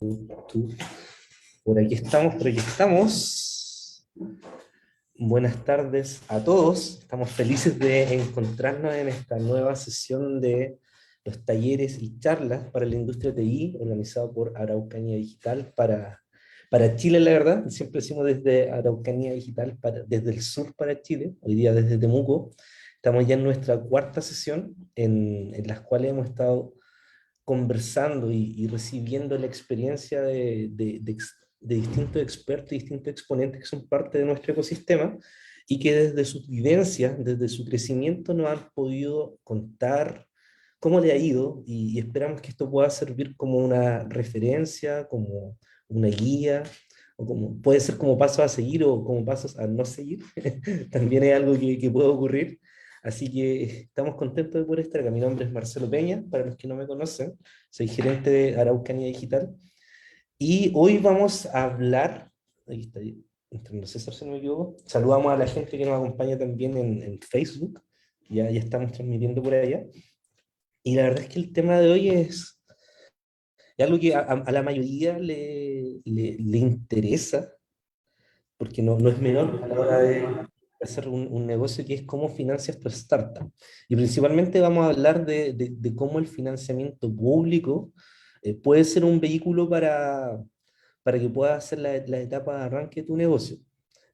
Tú. Por aquí estamos. Buenas tardes a todos. Estamos felices de encontrarnos en esta nueva sesión de los talleres y charlas para la industria TI, organizado por Araucanía Digital para Chile, la verdad. Siempre decimos desde Araucanía Digital, desde el sur para Chile, hoy día desde Temuco. Estamos ya en nuestra cuarta sesión, en las cuales hemos estado conversando y recibiendo la experiencia de distintos expertos y distintos exponentes que son parte de nuestro ecosistema y que desde sus vivencias, desde su crecimiento nos han podido contar cómo le ha ido y esperamos que esto pueda servir como una referencia, como una guía, o como, puede ser como pasos a seguir o como pasos a no seguir. También es algo que puede ocurrir. Así que estamos contentos de poder estar acá. Mi nombre es Marcelo Peña, para los que no me conocen. Soy gerente de Araucanía Digital. Y hoy vamos a hablar, ahí está, entrando César, si no me equivoco. Saludamos a la gente que nos acompaña también en Facebook. Ya estamos transmitiendo por allá. Y la verdad es que el tema de hoy es algo que a la mayoría le interesa, porque no es menor a la hora de hacer un negocio, que es cómo financias tu startup. Y principalmente vamos a hablar de cómo el financiamiento público puede ser un vehículo para que puedas hacer la etapa de arranque de tu negocio.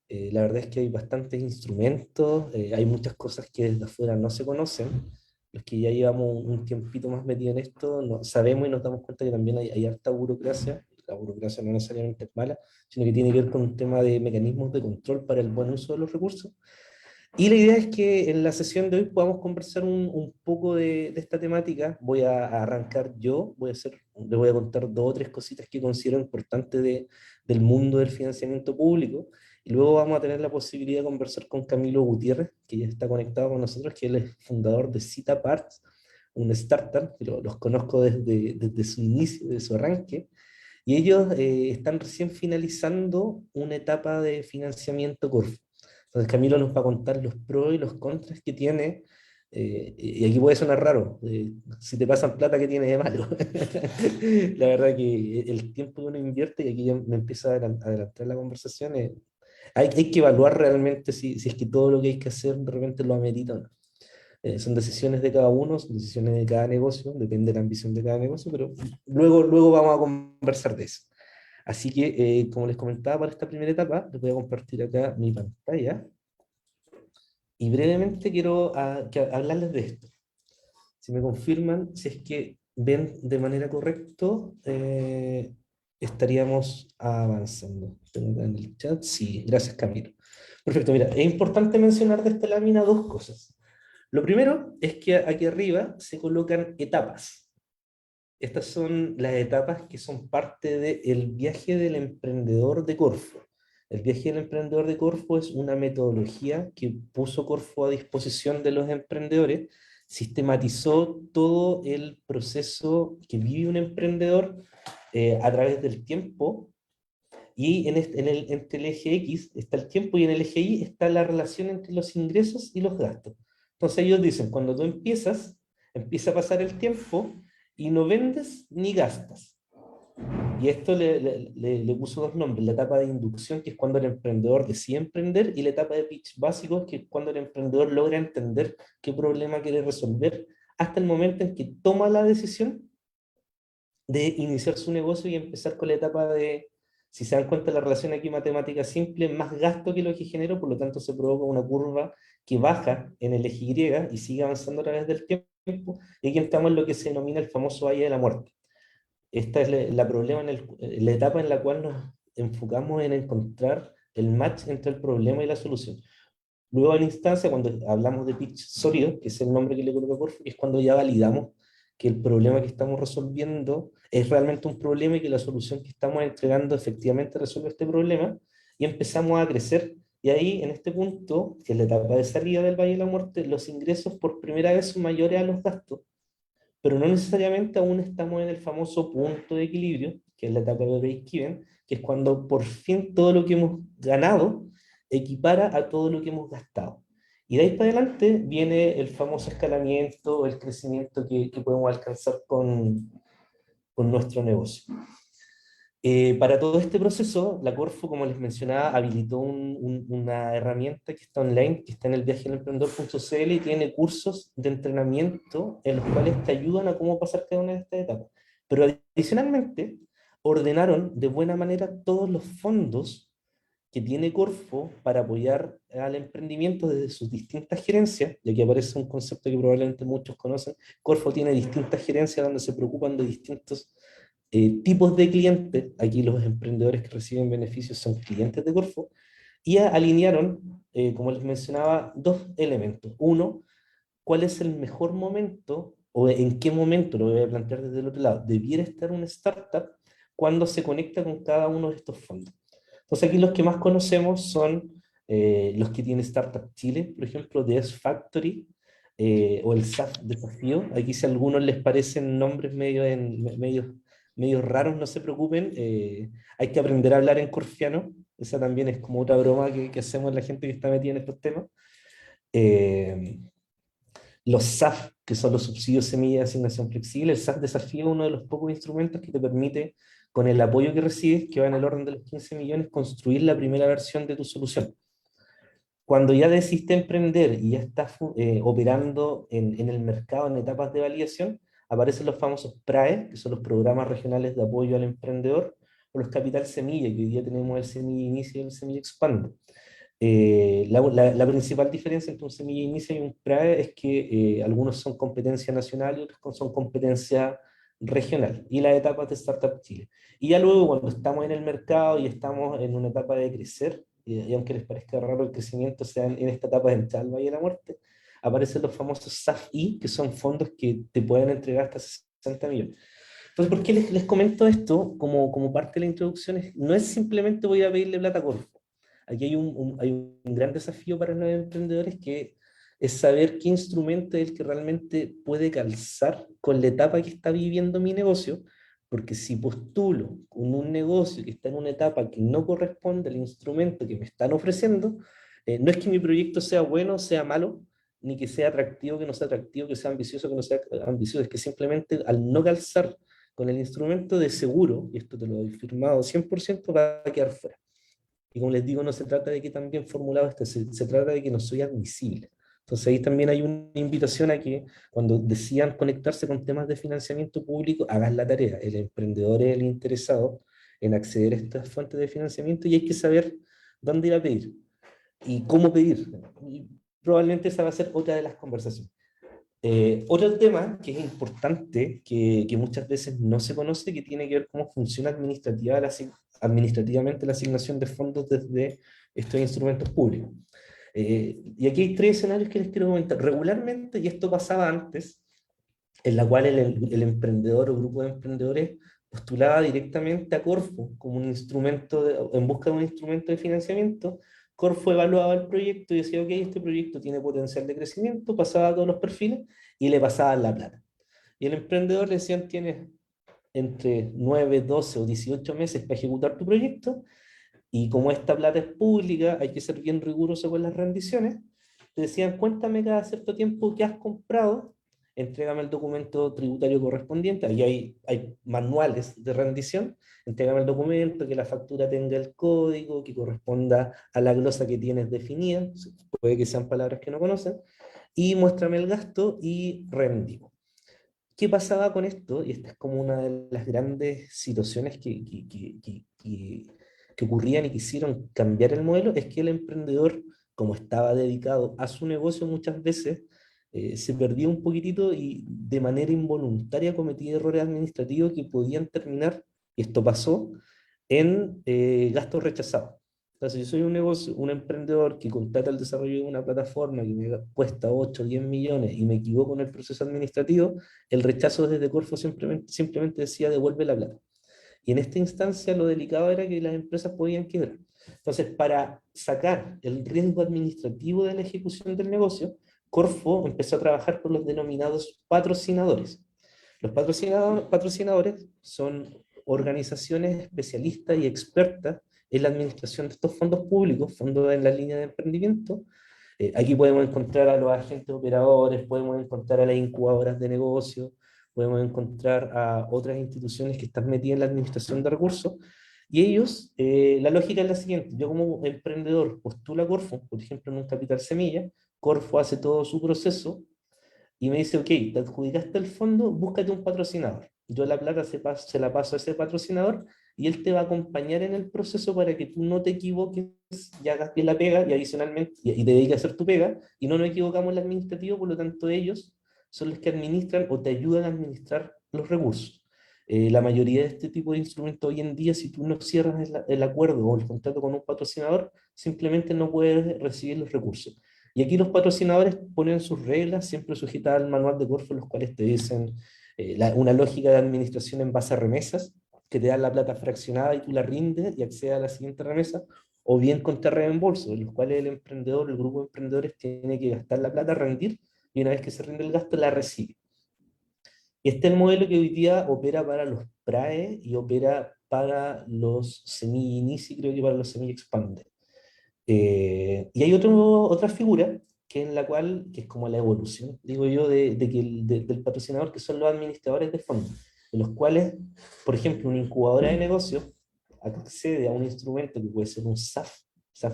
La verdad es que hay bastantes instrumentos, hay muchas cosas que desde afuera no se conocen. Los que ya llevamos un tiempito más metido en esto, sabemos y nos damos cuenta que también hay harta burocracia. La burocracia no necesariamente es mala, sino que tiene que ver con un tema de mecanismos de control para el buen uso de los recursos. Y la idea es que en la sesión de hoy podamos conversar un poco de esta temática. Voy a arrancar yo, les voy a contar dos o tres cositas que considero importantes del mundo del financiamiento público. Y luego vamos a tener la posibilidad de conversar con Camilo Gutiérrez, que ya está conectado con nosotros, que él es fundador de CitaParts, un startup, que los conozco desde su inicio, desde su arranque. Y ellos están recién finalizando una etapa de financiamiento Corfo. Entonces Camilo nos va a contar los pros y los contras que tiene, y aquí puede sonar raro, si te pasan plata, ¿qué tiene de malo? La verdad que el tiempo que uno invierte, y aquí ya me empieza a adelantar la conversación, hay que evaluar realmente si es que todo lo que hay que hacer de repente lo amerita o no. Son decisiones de cada uno, son decisiones de cada negocio, depende de la ambición de cada negocio, pero luego vamos a conversar de eso. Así que, como les comentaba, para esta primera etapa, les voy a compartir acá mi pantalla y brevemente quiero hablarles de esto. Si me confirman, si es que ven de manera correcta, estaríamos avanzando. Tengo en el chat, sí, gracias Camilo. Perfecto, mira, es importante mencionar de esta lámina dos cosas. Lo primero es que aquí arriba se colocan etapas. Estas son las etapas que son parte del viaje del emprendedor de Corfo. El viaje del emprendedor de Corfo es una metodología que puso Corfo a disposición de los emprendedores, sistematizó todo el proceso que vive un emprendedor a través del tiempo, y entre el eje X está el tiempo y en el eje Y está la relación entre los ingresos y los gastos. Entonces ellos dicen, cuando tú empieza a pasar el tiempo y no vendes ni gastas. Y esto le puso dos nombres: la etapa de inducción, que es cuando el emprendedor decide emprender, y la etapa de pitch básico, que es cuando el emprendedor logra entender qué problema quiere resolver, hasta el momento en que toma la decisión de iniciar su negocio y empezar con la etapa de, si se dan cuenta, la relación aquí matemática simple, más gasto que lo que genero, por lo tanto se provoca una curva que baja en el eje Y y sigue avanzando a través del tiempo, y aquí estamos en lo que se denomina el famoso valle de la muerte. Esta es problema la etapa en la cual nos enfocamos en encontrar el match entre el problema y la solución. Luego, en instancia, cuando hablamos de pitch sólido, que es el nombre que le coloco por, es cuando ya validamos que el problema que estamos resolviendo es realmente un problema y que la solución que estamos entregando efectivamente resuelve este problema, y empezamos a crecer. Y ahí, en este punto, que es la etapa de salida del Valle de la Muerte, los ingresos por primera vez son mayores a los gastos, pero no necesariamente aún estamos en el famoso punto de equilibrio, que es la etapa de break-even, que es cuando por fin todo lo que hemos ganado equipara a todo lo que hemos gastado. Y de ahí para adelante viene el famoso escalamiento o el crecimiento que podemos alcanzar con nuestro negocio. Para todo este proceso, la Corfo, como les mencionaba, habilitó una herramienta que está online, que está en el viajelemprendedor.cl y tiene cursos de entrenamiento en los cuales te ayudan a cómo pasar cada una de estas etapas. Pero adicionalmente, ordenaron de buena manera todos los fondos que tiene Corfo para apoyar al emprendimiento desde sus distintas gerencias, y aquí aparece un concepto que probablemente muchos conocen. Corfo tiene distintas gerencias donde se preocupan de distintos tipos de clientes. Aquí los emprendedores que reciben beneficios son clientes de Corfo, y alinearon, como les mencionaba, dos elementos. Uno, cuál es el mejor momento o en qué momento, lo voy a plantear desde el otro lado, debiera estar una startup cuando se conecta con cada uno de estos fondos. Entonces aquí los que más conocemos son los que tiene Startup Chile, por ejemplo, de S-Factory, o el SAF Desafío. Aquí si a algunos les parecen nombres medio raros, no se preocupen, hay que aprender a hablar en corfiano, esa también es como otra broma que hacemos la gente que está metida en estos temas. Eh, los SAF, que son los subsidios semilla de asignación flexible. El SAF Desafío es uno de los pocos instrumentos que te permite, con el apoyo que recibes, que va en el orden de los 15 millones, construir la primera versión de tu solución. Cuando ya decidiste emprender y ya estás operando en el mercado en etapas de validación, aparecen los famosos PRAE, que son los programas regionales de apoyo al emprendedor, o los Capital Semilla, que hoy día tenemos el Semilla Inicia y el Semilla Expande. La principal diferencia entre un semilla inicia y un PRAE es que algunos son competencia nacional y otros son competencia regional, y las etapas de Startup Chile. Y ya luego, cuando estamos en el mercado y estamos en una etapa de crecer, y aunque les parezca raro el crecimiento sea en esta etapa de entrar al Valle de la Muerte, aparecen los famosos SAF-I, que son fondos que te pueden entregar hasta 60 millones. Entonces, ¿por qué les comento esto como parte de la introducción? No es simplemente voy a pedirle plata a Corfo. Aquí hay un gran desafío para los emprendedores, que es saber qué instrumento es el que realmente puede calzar con la etapa que está viviendo mi negocio, porque si postulo con un negocio que está en una etapa que no corresponde al instrumento que me están ofreciendo, no es que mi proyecto sea bueno o sea malo, ni que sea atractivo, que no sea atractivo, que sea ambicioso, que no sea ambicioso, es que simplemente al no calzar con el instrumento de seguro, y esto te lo he firmado 100%, va a quedar fuera. Y como les digo, no se trata de que tan bien formulado esté, se trata de que no soy admisible. Entonces ahí también hay una invitación a que cuando decidan conectarse con temas de financiamiento público, hagan la tarea. El emprendedor es el interesado en acceder a estas fuentes de financiamiento, y hay que saber dónde ir a pedir y cómo pedir. Y probablemente esa va a ser otra de las conversaciones. Otro tema que es importante, que muchas veces no se conoce, que tiene que ver cómo funciona administrativamente la asignación de fondos desde estos instrumentos públicos. Y aquí hay tres escenarios que les quiero comentar. Regularmente, y esto pasaba antes, en la cual el emprendedor o grupo de emprendedores postulaba directamente a Corfo como un instrumento, en busca de un instrumento de financiamiento. Corfo evaluaba el proyecto y decía, ok, este proyecto tiene potencial de crecimiento, pasaba a todos los perfiles y le pasaban la plata. Y el emprendedor le decían, tienes entre 9, 12 o 18 meses para ejecutar tu proyecto, y como esta plata es pública, hay que ser bien riguroso con las rendiciones. Te decían, cuéntame cada cierto tiempo qué has comprado, entrégame el documento tributario correspondiente, ahí hay manuales de rendición, entrégame el documento, que la factura tenga el código, que corresponda a la glosa que tienes definida, puede que sean palabras que no conocen, y muéstrame el gasto y rendimos. ¿Qué pasaba con esto? Y esta es como una de las grandes situaciones que ocurrían y que hicieron cambiar el modelo, es que el emprendedor, como estaba dedicado a su negocio, muchas veces se perdía un poquitito y de manera involuntaria cometía errores administrativos que podían terminar, y esto pasó, en gastos rechazados. Entonces, yo soy un negocio, un emprendedor que contrata el desarrollo de una plataforma que me cuesta 8 o 10 millones y me equivoco en el proceso administrativo, el rechazo desde Corfo simplemente decía devuelve la plata. Y en esta instancia lo delicado era que las empresas podían quebrar. Entonces, para sacar el riesgo administrativo de la ejecución del negocio, Corfo empezó a trabajar con los denominados patrocinadores. Los patrocinadores son organizaciones especialistas y expertas en la administración de estos fondos públicos, fondos en la línea de emprendimiento. Aquí podemos encontrar a los agentes operadores, podemos encontrar a las incubadoras de negocio, podemos encontrar a otras instituciones que están metidas en la administración de recursos, y ellos, la lógica es la siguiente: yo como emprendedor postulo a Corfo, por ejemplo, en un capital semilla, Corfo hace todo su proceso y me dice, ok, te adjudicaste el fondo, búscate un patrocinador. Yo la plata se la paso a ese patrocinador y él te va a acompañar en el proceso para que tú no te equivoques y hagas bien la pega y adicionalmente, y te dediques a hacer tu pega, y no nos equivocamos en el administrativo. Por lo tanto ellos son los que administran o te ayudan a administrar los recursos. La mayoría de este tipo de instrumentos hoy en día, si tú no cierras el acuerdo o el contrato con un patrocinador, simplemente no puedes recibir los recursos. Y aquí los patrocinadores ponen sus reglas, siempre sujetas al manual de Corfo, los cuales te dicen una lógica de administración en base a remesas, que te dan la plata fraccionada y tú la rindes y accedes a la siguiente remesa, o bien contra reembolso, en los cuales el emprendedor, el grupo de emprendedores tiene que gastar la plata, rendir, y una vez que se rinde el gasto, la recibe. Y este es el modelo que hoy día opera para los PRAE y opera para los semi-inici, creo que para los semi-expande. Y hay otra figura que en la cual, que es como la evolución, digo yo, de que del patrocinador, que son los administradores de fondos, en los cuales, por ejemplo, una incubadora de negocios accede a un instrumento que puede ser un SAF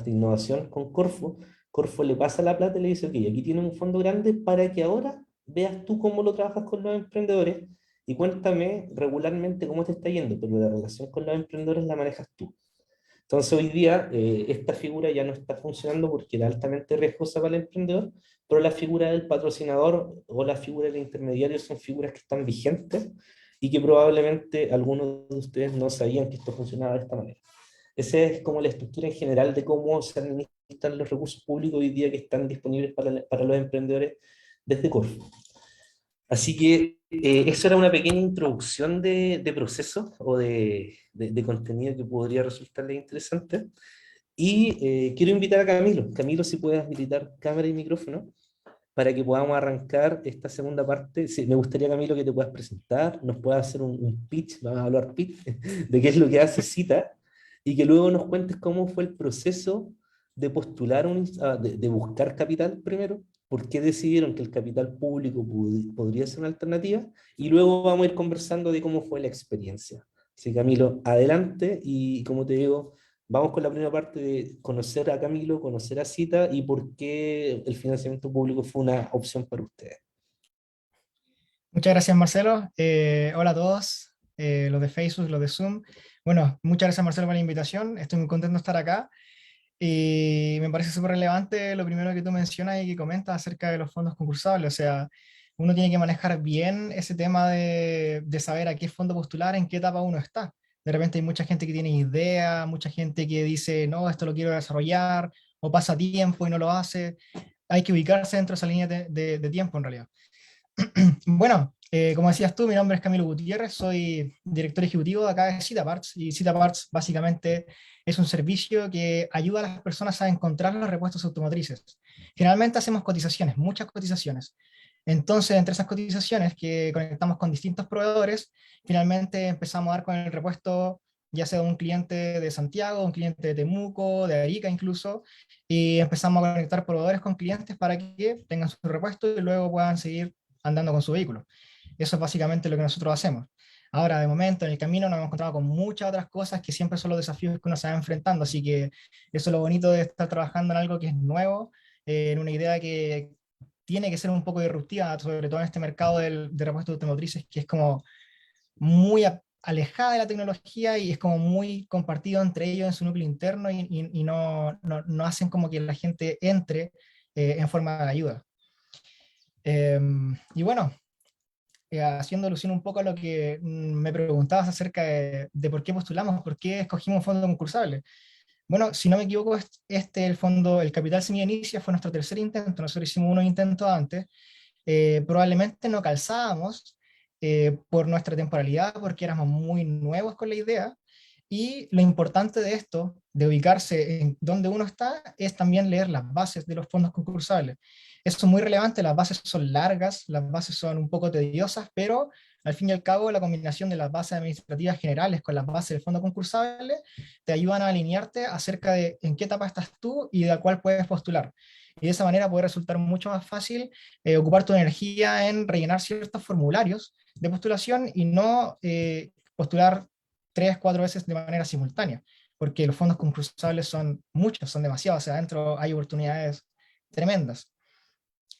de innovación con Corfo. Corfo le pasa la plata y le dice, ok, aquí tiene un fondo grande para que ahora veas tú cómo lo trabajas con los emprendedores y cuéntame regularmente cómo te está yendo, pero la relación con los emprendedores la manejas tú. Entonces hoy día esta figura ya no está funcionando porque era altamente riesgosa para el emprendedor, pero la figura del patrocinador o la figura del intermediario son figuras que están vigentes y que probablemente algunos de ustedes no sabían que esto funcionaba de esta manera. Esa es como la estructura en general de cómo se administran los recursos públicos hoy día que están disponibles para los emprendedores desde Corfo. Así que eso era una pequeña introducción de procesos o de contenido que podría resultarle interesante. Y quiero invitar a Camilo. Camilo, si puedes habilitar cámara y micrófono para que podamos arrancar esta segunda parte. Sí, me gustaría, Camilo, que te puedas presentar, nos puedas hacer un pitch, vamos a hablar pitch, de qué es lo que hace Cita, y que luego nos cuentes cómo fue el proceso de postular, de buscar capital primero, por qué decidieron que el capital público podría ser una alternativa, y luego vamos a ir conversando de cómo fue la experiencia. Así, Camilo, adelante, y como te digo, vamos con la primera parte de conocer a Camilo, conocer a Cita y por qué el financiamiento público fue una opción para ustedes. Muchas gracias, Marcelo. Hola a todos, los de Facebook, los de Zoom. Bueno, muchas gracias, Marcelo, por la invitación. Estoy muy contento de estar acá. Y me parece súper relevante lo primero que tú mencionas y que comentas acerca de los fondos concursables. O sea, uno tiene que manejar bien ese tema de saber a qué fondo postular, en qué etapa uno está. De repente hay mucha gente que tiene idea, mucha gente que dice, no, esto lo quiero desarrollar, o pasa tiempo y no lo hace. Hay que ubicarse dentro de esa línea de tiempo, en realidad. Bueno, como decías tú, mi nombre es Camilo Gutiérrez, soy director ejecutivo de acá de Citaparts, y Citaparts básicamente es un servicio que ayuda a las personas a encontrar los repuestos automotrices. Generalmente hacemos cotizaciones, muchas cotizaciones. Entonces, entre esas cotizaciones que conectamos con distintos proveedores, finalmente empezamos a dar con el repuesto, ya sea de un cliente de Santiago, un cliente de Temuco, de Arica incluso, y empezamos a conectar proveedores con clientes para que tengan su repuesto y luego puedan seguir andando con su vehículo. Eso es básicamente lo que nosotros hacemos. Ahora, de momento, en el camino nos hemos encontrado con muchas otras cosas que siempre son los desafíos que uno se va enfrentando, así que eso es lo bonito de estar trabajando en algo que es nuevo, en una idea que tiene que ser un poco disruptiva, sobre todo en este mercado de repuestos automotrices, que es como muy alejada de la tecnología y es como muy compartido entre ellos en su núcleo interno y no hacen como que la gente entre en forma de ayuda. Y bueno, haciendo alusión un poco a lo que me preguntabas acerca de por qué postulamos, por qué escogimos un fondo concursable. Bueno, si no me equivoco, el fondo, el Capital Semilla Inicia, fue nuestro tercer intento. Nosotros hicimos unos intentos antes. Probablemente no calzábamos por nuestra temporalidad, porque éramos muy nuevos con la idea. Y lo importante de esto, de ubicarse en donde uno está, es también leer las bases de los fondos concursables. Eso es muy relevante, las bases son largas, las bases son un poco tediosas, pero al fin y al cabo la combinación de las bases administrativas generales con las bases del fondo concursable te ayudan a alinearte acerca de en qué etapa estás tú y de a cuál puedes postular. Y de esa manera puede resultar mucho más fácil ocupar tu energía en rellenar ciertos formularios de postulación y no postular 3, 4 veces de manera simultánea, porque los fondos concursables son muchos, son demasiados, o sea, adentro hay oportunidades tremendas.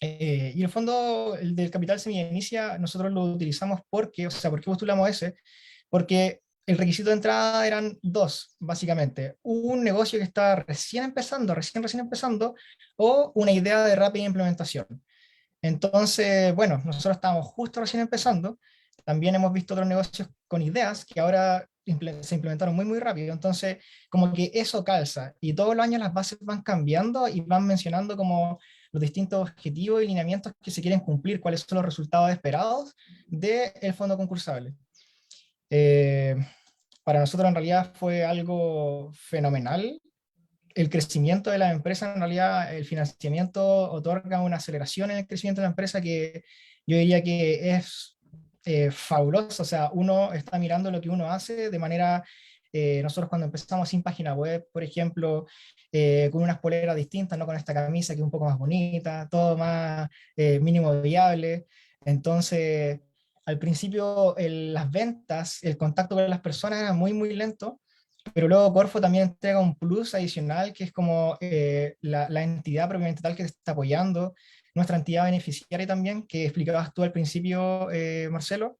Y el fondo el del capital semilla nosotros lo utilizamos porque, o sea, ¿por qué postulamos ese? Porque el requisito de entrada eran dos, básicamente. Un negocio que está recién empezando, recién empezando, o una idea de rápida implementación. Entonces, bueno, nosotros estábamos justo recién empezando. También hemos visto otros negocios con ideas que ahora se implementaron muy, muy rápido. Entonces, como que eso calza. Y todos los años las bases van cambiando y van mencionando como los distintos objetivos y lineamientos que se quieren cumplir, cuáles son los resultados esperados del fondo concursable. Eh, para nosotros en realidad fue algo fenomenal. El crecimiento de la empresa, en realidad el financiamiento otorga una aceleración en el crecimiento de la empresa que yo diría que es fabuloso. O sea, uno está mirando lo que uno hace de manera, nosotros cuando empezamos sin página web, por ejemplo, con unas poleras distintas, no con esta camisa que es un poco más bonita, todo más mínimo viable. Entonces, al principio las ventas, el contacto con las personas era muy, muy lento, pero luego Corfo también entrega un plus adicional que es como la entidad propiamente tal que te está apoyando, nuestra entidad beneficiaria también, que explicabas tú al principio, Marcelo,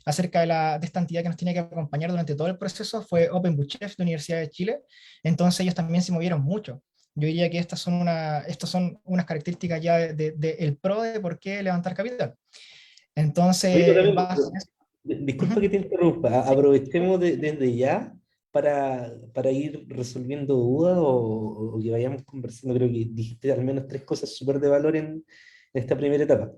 acerca de esta entidad que nos tiene que acompañar durante todo el proceso, fue Open Buchef de Universidad de Chile. Entonces ellos también se movieron mucho. Yo diría que estas son unas características ya el pro de por qué levantar capital. Oye, Entonces, en Camilo, base a eso, disculpa ujú, que te interrumpa. sí, Aprovechemos desde ya para ir resolviendo dudas o que vayamos conversando. Creo que dijiste al menos tres cosas súper de valor en esta primera etapa.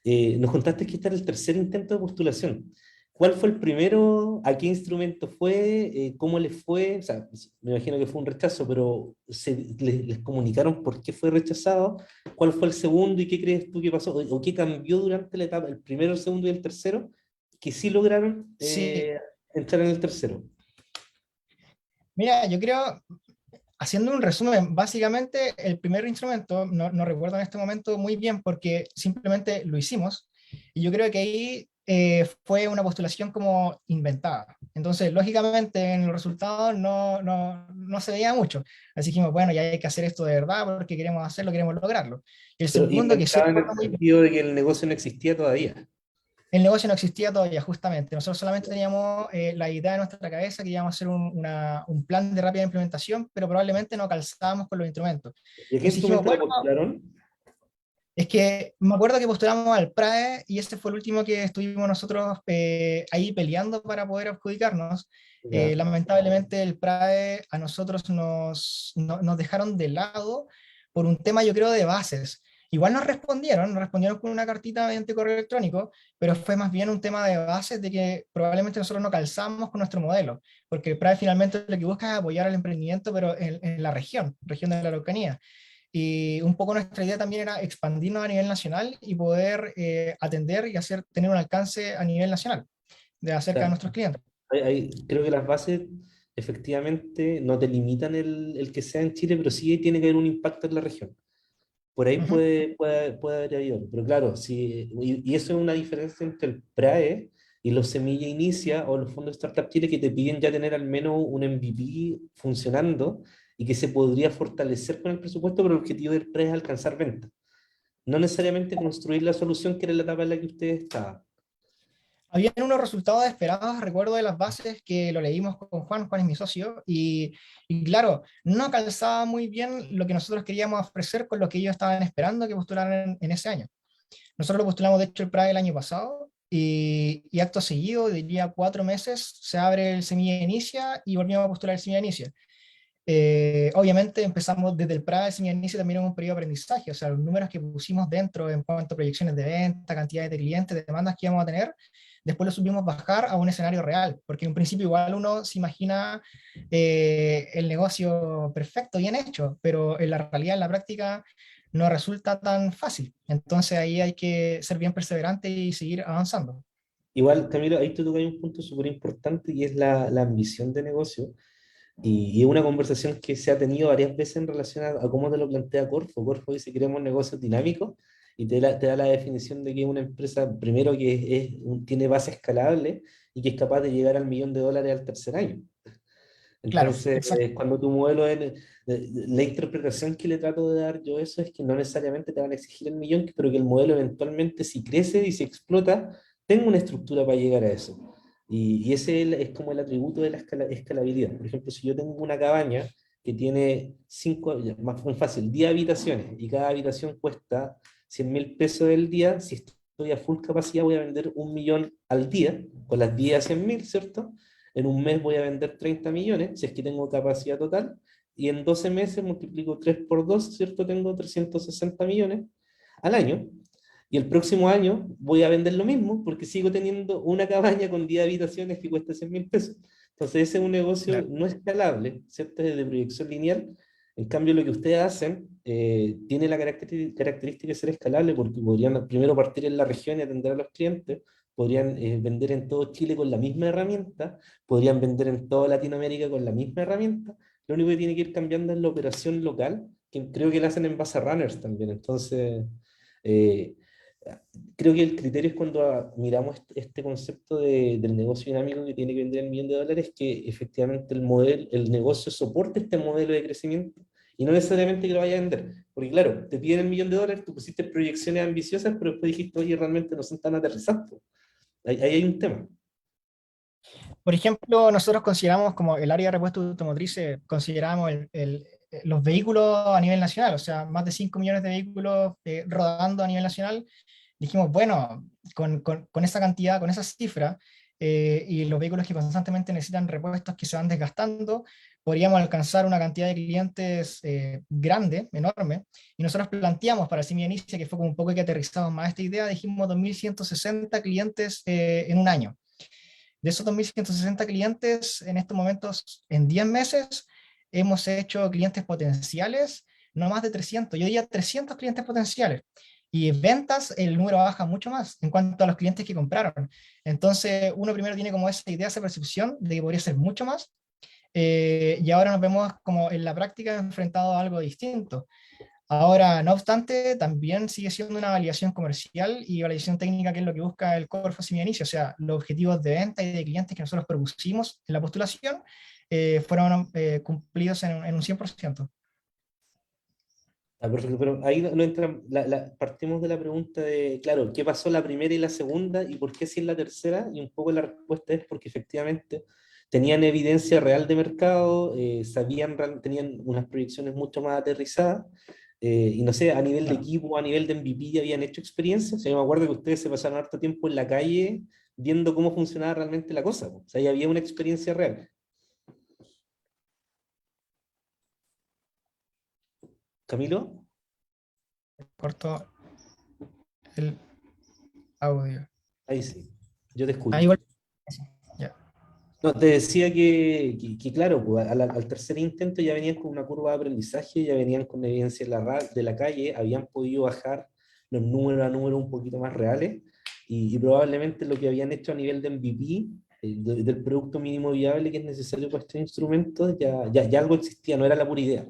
Nos contaste que este era el tercer intento de postulación. ¿Cuál fue el primero? ¿A qué instrumento fue? ¿Cómo les fue? O sea, me imagino que fue un rechazo, pero les comunicaron por qué fue rechazado. ¿Cuál fue el segundo y qué crees tú que pasó? ¿O qué cambió durante la etapa, el primero, el segundo y el tercero? Que sí lograron sí. entrar en el tercero. Mira, yo creo, haciendo un resumen, básicamente el primer instrumento, no recuerdo en este momento muy bien porque simplemente lo hicimos y yo creo que ahí fue una postulación como inventada. Entonces, lógicamente en los resultados no se veía mucho. Así dijimos, bueno, ya hay que hacer esto de verdad porque queremos hacerlo, queremos lograrlo. Y el Pero segundo, que sí inventaba en recuerdo el muy bien, sentido de que el negocio no existía todavía. el negocio no existía todavía, justamente. Nosotros solamente teníamos la idea en nuestra cabeza que íbamos a hacer un plan de rápida implementación, pero probablemente no calzábamos con los instrumentos. ¿Y a qué Entonces dijimos, instrumento lo bueno, postularon? es que me acuerdo que postulamos al PRAE y este fue el último que estuvimos nosotros ahí peleando para poder adjudicarnos. Ya. Lamentablemente el PRAE a nosotros nos dejaron de lado por un tema, yo creo, de bases. Igual nos respondieron con una cartita mediante correo electrónico, pero fue más bien un tema de bases de que probablemente nosotros no calzamos con nuestro modelo, porque el PRAE finalmente lo que busca es apoyar al emprendimiento, pero en la región de la Araucanía. Y un poco nuestra idea también era expandirnos a nivel nacional y poder atender y tener un alcance a nivel nacional de acerca de Claro. nuestros clientes. Creo que las bases efectivamente no te limitan el que sea en Chile, pero sí tiene que haber un impacto en la región. Por ahí Ujú. puede haber habido. Pero claro, sí, y eso es una diferencia entre el PRAE y los Semilla Inicia o los fondos Startup Chile que te piden ya tener al menos un MVP funcionando y que se podría fortalecer con el presupuesto, pero el objetivo del PRAE es alcanzar ventas. No necesariamente construir la solución que era la etapa en la que ustedes estaban. Habían unos resultados esperados, recuerdo de las bases que lo leímos con Juan es mi socio, y claro, no calzaba muy bien lo que nosotros queríamos ofrecer con lo que ellos estaban esperando que postularan en ese año. Nosotros lo postulamos, de hecho, el PRAE el año pasado, y acto seguido, diría 4 meses, se abre el Semilla Inicia y volvimos a postular el Semilla Inicia. Obviamente empezamos desde el PRA de Semilla Inicia también en un periodo de aprendizaje, o sea, los números que pusimos dentro en cuanto a proyecciones de venta, cantidades de clientes, de demandas que íbamos a tener, después lo supimos bajar a un escenario real, porque en un principio igual uno se imagina el negocio perfecto, bien hecho, pero en la realidad, en la práctica, no resulta tan fácil. Entonces ahí hay que ser bien perseverante y seguir avanzando. Igual, Camilo, ahí tú tocas un punto súper importante y es la ambición de negocio. Y es una conversación que se ha tenido varias veces en relación a cómo te lo plantea Corfo. Corfo dice queremos negocios dinámicos y te da la definición de que es una empresa, primero, que tiene base escalable y que es capaz de llegar al $1.000.000 al tercer año. Claro, Entonces, exacto. cuando tu modelo la interpretación que le trato de dar yo a eso es que no necesariamente te van a exigir el millón, pero que el modelo eventualmente, si crece y si explota, tenga una estructura para llegar a eso. Y ese es como el atributo de la escalabilidad. Por ejemplo, si yo tengo una cabaña que tiene más fácil, 10 habitaciones, y cada habitación cuesta 100.000 pesos el día, si estoy a full capacidad voy a vender 1.000.000 al día, con las 10 a 100.000, ¿cierto? En un mes voy a vender 30 millones, si es que tengo capacidad total, y en 12 meses multiplico 3 por 2, ¿cierto? Tengo 360 millones al año, y el próximo año voy a vender lo mismo, porque sigo teniendo una cabaña con 10 habitaciones que cuesta 100.000 pesos. Entonces ese es un negocio Claro. no escalable, ¿cierto? Es de proyección lineal. En cambio, lo que ustedes hacen tiene la característica de ser escalable, porque podrían primero partir en la región y atender a los clientes, podrían vender en todo Chile con la misma herramienta, podrían vender en toda Latinoamérica con la misma herramienta. Lo único que tiene que ir cambiando es la operación local, que creo que la hacen en base a runners también. Entonces, eh, creo que el criterio es cuando miramos este concepto del negocio dinámico que tiene que vender $1.000.000, que efectivamente el negocio soporte este modelo de crecimiento y no necesariamente que lo vaya a vender. Porque claro, te piden $1.000.000, tú pusiste proyecciones ambiciosas, pero después dijiste, oye, realmente no son tan aterrizantes. Ahí hay un tema. Por ejemplo, nosotros consideramos como el área de repuestos automotrices, consideramos los vehículos a nivel nacional, o sea, más de 5 millones de vehículos rodando a nivel nacional. Dijimos, bueno, con esa cantidad, con esa cifra, y los vehículos que constantemente necesitan repuestos que se van desgastando, podríamos alcanzar una cantidad de clientes grande, enorme, y nosotros planteamos para Simia Inicia, que fue como un poco que aterrizamos más esta idea, dijimos 2.160 clientes en un año. De esos 2.160 clientes, en estos momentos, en 10 meses, hemos hecho clientes potenciales, no más de 300, yo diría 300 clientes potenciales. Y ventas, el número baja mucho más en cuanto a los clientes que compraron. Entonces, uno primero tiene como esa idea, esa percepción de que podría ser mucho más, y ahora nos vemos como en la práctica enfrentado a algo distinto. Ahora, no obstante, también sigue siendo una validación comercial y validación técnica, que es lo que busca el Core Fosim Inicio, o sea, los objetivos de venta y de clientes que nosotros propusimos en la postulación fueron cumplidos en un 100%. Ah, perfecto, pero ahí no entra, partimos de la pregunta de, claro, ¿qué pasó la primera y la segunda y por qué sí en la tercera? Y un poco la respuesta es porque efectivamente tenían evidencia real de mercado, tenían unas proyecciones mucho más aterrizadas, y no sé, a nivel de Claro. equipo, a nivel de MVP ya habían hecho experiencias. O sea, yo me acuerdo que ustedes se pasaron harto tiempo en la calle viendo cómo funcionaba realmente la cosa, po. O sea, ya había una experiencia real. Camilo, Corto el audio. ahí sí, yo te Ah, escucho. igual. Eso, ya. No, te decía que claro, pues, al tercer intento ya venían con una curva de aprendizaje, ya venían con evidencia de la calle, habían podido bajar los números a números un poquito más reales y probablemente lo que habían hecho a nivel de MVP, del producto mínimo viable que es necesario para estos instrumentos, ya algo existía, no era la pura idea.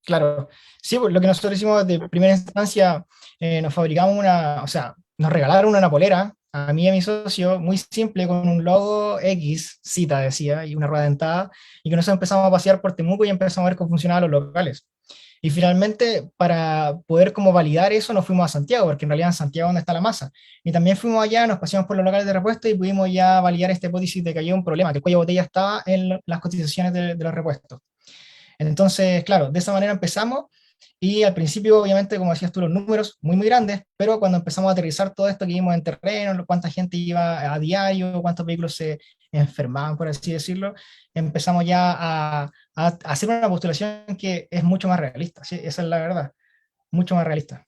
Claro, sí, pues lo que nosotros hicimos de primera instancia, nos fabricamos una, o sea, nos regalaron una polera, a mí y a mi socio, muy simple, con un logo X, cita decía, y una rueda dentada, y que nosotros empezamos a pasear por Temuco y empezamos a ver cómo funcionaban los locales. Y finalmente, para poder como validar eso, nos fuimos a Santiago, porque en realidad en Santiago es donde está la masa. Y también fuimos allá, nos paseamos por los locales de repuesto y pudimos ya validar esta hipótesis de que había un problema, que el cuello de botella estaba en las cotizaciones de los repuestos. Entonces, claro, de esa manera empezamos y al principio, obviamente, como decías tú, los números muy, muy grandes, pero cuando empezamos a aterrizar todo esto que vimos en terreno, cuánta gente iba a diario, cuántos vehículos se enfermaban, por así decirlo, empezamos ya a hacer una postulación que es mucho más realista, ¿sí? Esa es la verdad, mucho más realista.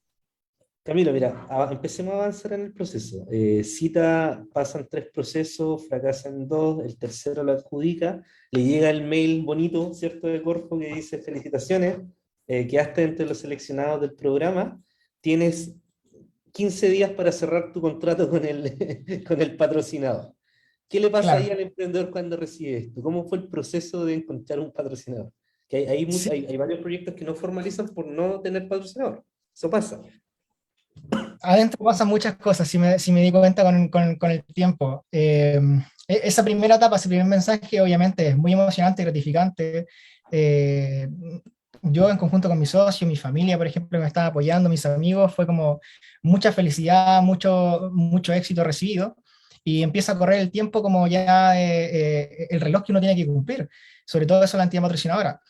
Camilo, mira, empecemos a avanzar en el proceso. Cita, pasan 3 procesos, fracasan 2, el tercero lo adjudica, le llega el mail bonito, ¿cierto?, de Corfo que dice felicitaciones, quedaste entre los seleccionados del programa, tienes 15 días para cerrar tu contrato con con el patrocinador. ¿Qué le pasa ahí Claro, al emprendedor cuando recibe esto? ¿Cómo fue el proceso de encontrar un patrocinador? Que sí, hay varios proyectos que no formalizan por no tener patrocinador. Eso pasa. adentro pasan muchas cosas, si me di cuenta con el tiempo. Esa primera etapa, ese primer mensaje, obviamente es muy emocionante, gratificante. Eh, yo en conjunto con mi socio, mi familia, por ejemplo, me estaba apoyando, mis amigos, fue como mucha felicidad, mucho éxito recibido. Y empieza a correr el tiempo como ya el reloj que uno tiene que cumplir, sobre todo eso la entidad patrocinadora.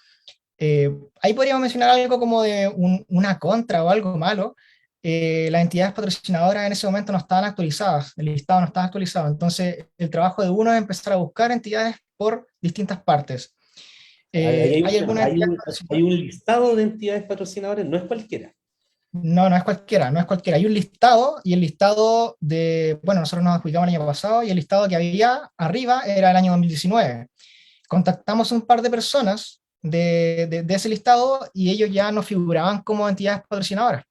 Ahí podríamos mencionar algo como de una contra o algo malo. Las entidades patrocinadoras en ese momento no estaban actualizadas, el listado no estaba actualizado, entonces el trabajo de uno es empezar a buscar entidades por distintas partes. Ahí ¿Hay alguna entidad hay patrocinadora? un listado de entidades patrocinadoras, no es cualquiera. No, no es cualquiera, no es cualquiera. Hay un listado y el listado bueno, nosotros nos adjudicamos el año pasado y el listado que había arriba era el año 2019. Contactamos un par de personas de ese listado y ellos ya no figuraban como entidades patrocinadoras.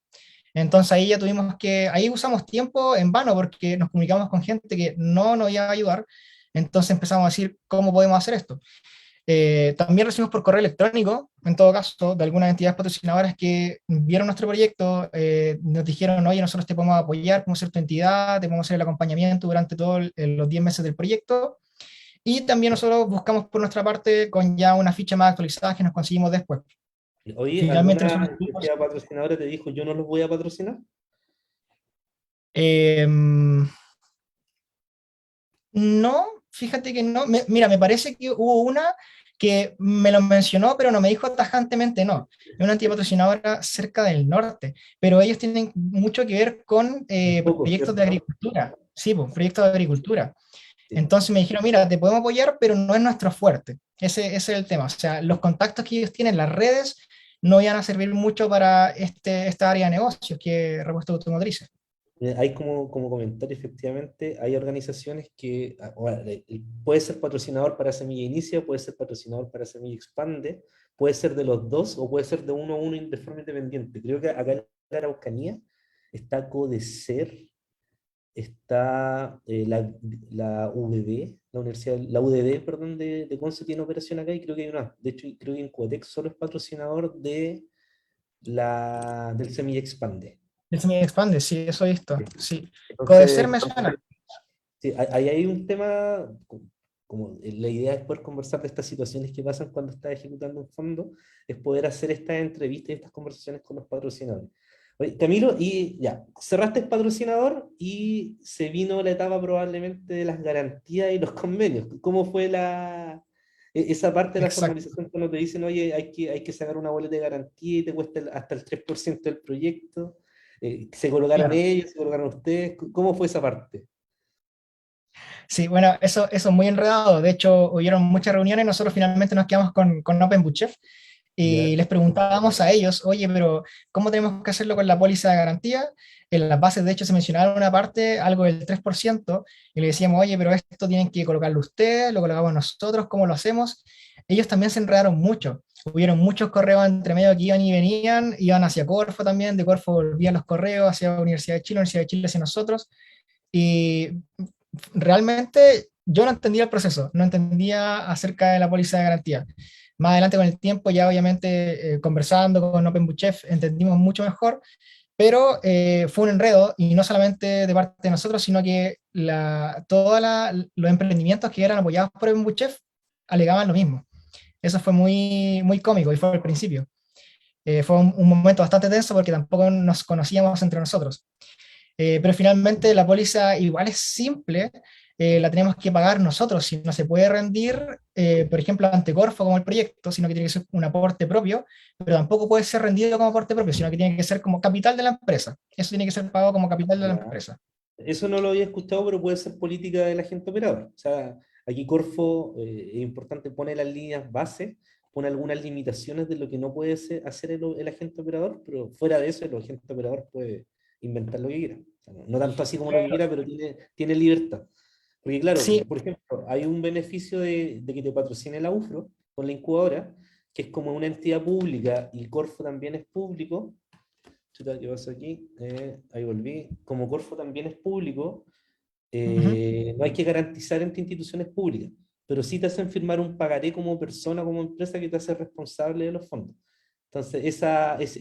Entonces ahí usamos tiempo en vano porque nos comunicamos con gente que no nos iba a ayudar. Entonces empezamos a decir, ¿cómo podemos hacer esto? También recibimos por correo electrónico, en todo caso, de algunas entidades patrocinadoras que vieron nuestro proyecto, nos dijeron, oye, nosotros te podemos apoyar, podemos ser tu entidad, te podemos hacer el acompañamiento durante todos los 10 meses del proyecto. Y también nosotros buscamos por nuestra parte con ya una ficha más actualizada que nos conseguimos después. Oye, Finalmente ¿alguna nosotros tuvimos, entidad patrocinadora te dijo yo no los voy a patrocinar? eh, no, fíjate que no. Mira, me parece que hubo una que me lo mencionó, pero no me dijo tajantemente no. Es una entidad patrocinadora cerca del norte, pero ellos tienen mucho que ver con Un poco, proyectos de ¿cierto? agricultura. Sí, pues, proyectos de agricultura. Sí. Entonces me dijeron, mira, te podemos apoyar, pero no es nuestro fuerte. Ese es el tema. O sea, los contactos que ellos tienen, las redes, no iban a servir mucho para esta área de negocios, que es repuestos automotrices. Hay como comentario, efectivamente, hay organizaciones que puede ser patrocinador para Semilla Inicia, puede ser patrocinador para Semilla Expande, puede ser de los dos o puede ser de uno a uno de forma independiente. Creo que acá en la Araucanía está Codecer, está la UDD, la Universidad, la UDD, perdón, de Conce tiene operación acá y creo que hay una, de hecho creo que en Coatec solo es patrocinador del Semilla Expande. El se me expande, sí, eso he visto. Sí. Codecer Entonces, me suena. sí, ahí hay un tema, como la idea es poder conversar de estas situaciones que pasan cuando estás ejecutando un fondo, es poder hacer estas entrevistas y estas conversaciones con los patrocinadores. Oye, Camilo, y ya, cerraste el patrocinador y se vino la etapa probablemente de las garantías y los convenios. ¿Cómo fue esa parte de la Exacto. formalización cuando te dicen, oye, hay que sacar una boleta de garantía y te cuesta hasta el 3% del proyecto? ¿Se colocaron Claro. ellos, se colocaron ustedes? ¿Cómo fue esa parte? Sí, bueno, eso es muy enredado. De hecho, hubieron muchas reuniones y nosotros finalmente nos quedamos con OpenBootchef y ¿Ya? les preguntábamos a ellos, oye, pero ¿cómo tenemos que hacerlo con la póliza de garantía? En las bases, de hecho, se mencionaba una parte, algo del 3%, y le decíamos, oye, pero esto tienen que colocarlo ustedes, lo colocamos nosotros, ¿cómo lo hacemos? Ellos también se enredaron mucho. Hubieron muchos correos entre medio que iban y venían, iban hacia Corfo también, de Corfo volvían los correos hacia la Universidad de Chile hacia nosotros, y realmente yo no entendía el proceso, no entendía acerca de la póliza de garantía. Más adelante con el tiempo, ya obviamente conversando con OpenBootchef, entendimos mucho mejor, pero fue un enredo y no solamente de parte de nosotros, sino que todos los emprendimientos que eran apoyados por OpenBootchef alegaban lo mismo. Eso fue muy cómico y fue al principio. Fue un momento bastante tenso porque tampoco nos conocíamos entre nosotros. Pero finalmente la póliza igual es simple, la tenemos que pagar nosotros, si no se puede rendir, por ejemplo, ante Corfo como el proyecto, sino que tiene que ser un aporte propio, pero tampoco puede ser rendido como aporte propio, sino que tiene que ser como capital de la empresa. Eso tiene que ser pagado como capital de la Ya. empresa. Eso no lo había escuchado, pero puede ser política del agente operador. O sea, aquí Corfo, es importante, pone las líneas base, pone algunas limitaciones de lo que no puede hacer el agente operador, pero fuera de eso, el agente operador puede inventar lo que quiera. O sea, no tanto así como lo que quiera, pero tiene libertad. Porque claro, Sí, por ejemplo, hay un beneficio de que te patrocine la UFRO con la incubadora, que es como una entidad pública y Corfo también es público. Chuta, ¿qué pasó aquí? Ahí volví. Como Corfo también es público, ujú, no hay que garantizar entre instituciones públicas, pero sí te hacen firmar un pagaré como persona, como empresa que te hace responsable de los fondos. Entonces,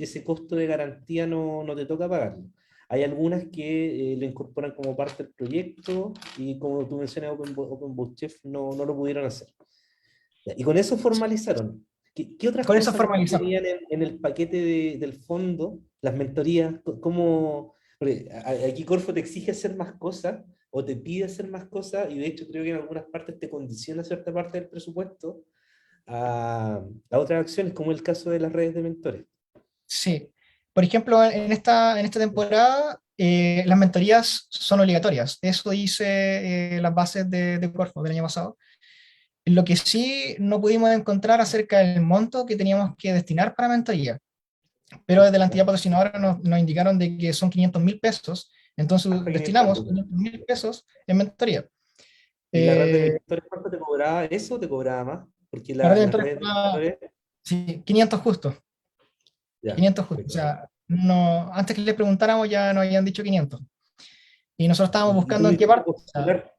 ese costo de garantía no te toca pagarlo. Hay algunas que lo incorporan como parte del proyecto y como tú mencionas, OpenBook Chef no lo pudieron hacer. Ya, y con eso formalizaron. ¿Qué otras Con eso cosas formalizamos. venían en el paquete del fondo? Las mentorías, ¿cómo? Porque aquí Corfo te exige hacer más cosas o te pide hacer más cosas y de hecho creo que en algunas partes te condiciona cierta parte del presupuesto a otras acciones, como el caso de las redes de mentores. Sí. Por ejemplo, en esta temporada, las mentorías son obligatorias. Eso dice las bases de Corfo del año pasado. Lo que sí no pudimos encontrar acerca del monto que teníamos que destinar para mentoría, pero desde la entidad patrocinadora nos indicaron de que son 500.000 pesos, entonces Hasta 500 destinamos lucas. 500.000 pesos en mentoría. ¿Y la red de Eh, mentores cuánto te cobraba eso o te cobraba más? Porque la red de las mentores redes de estaba, mentores, sí, 500 justo, ya, 500 justo. O perfecto. sea, no, antes que les preguntáramos ya nos habían dicho 500. Y nosotros estábamos ¿Y buscando en qué tuviste que parte. O sea, postular?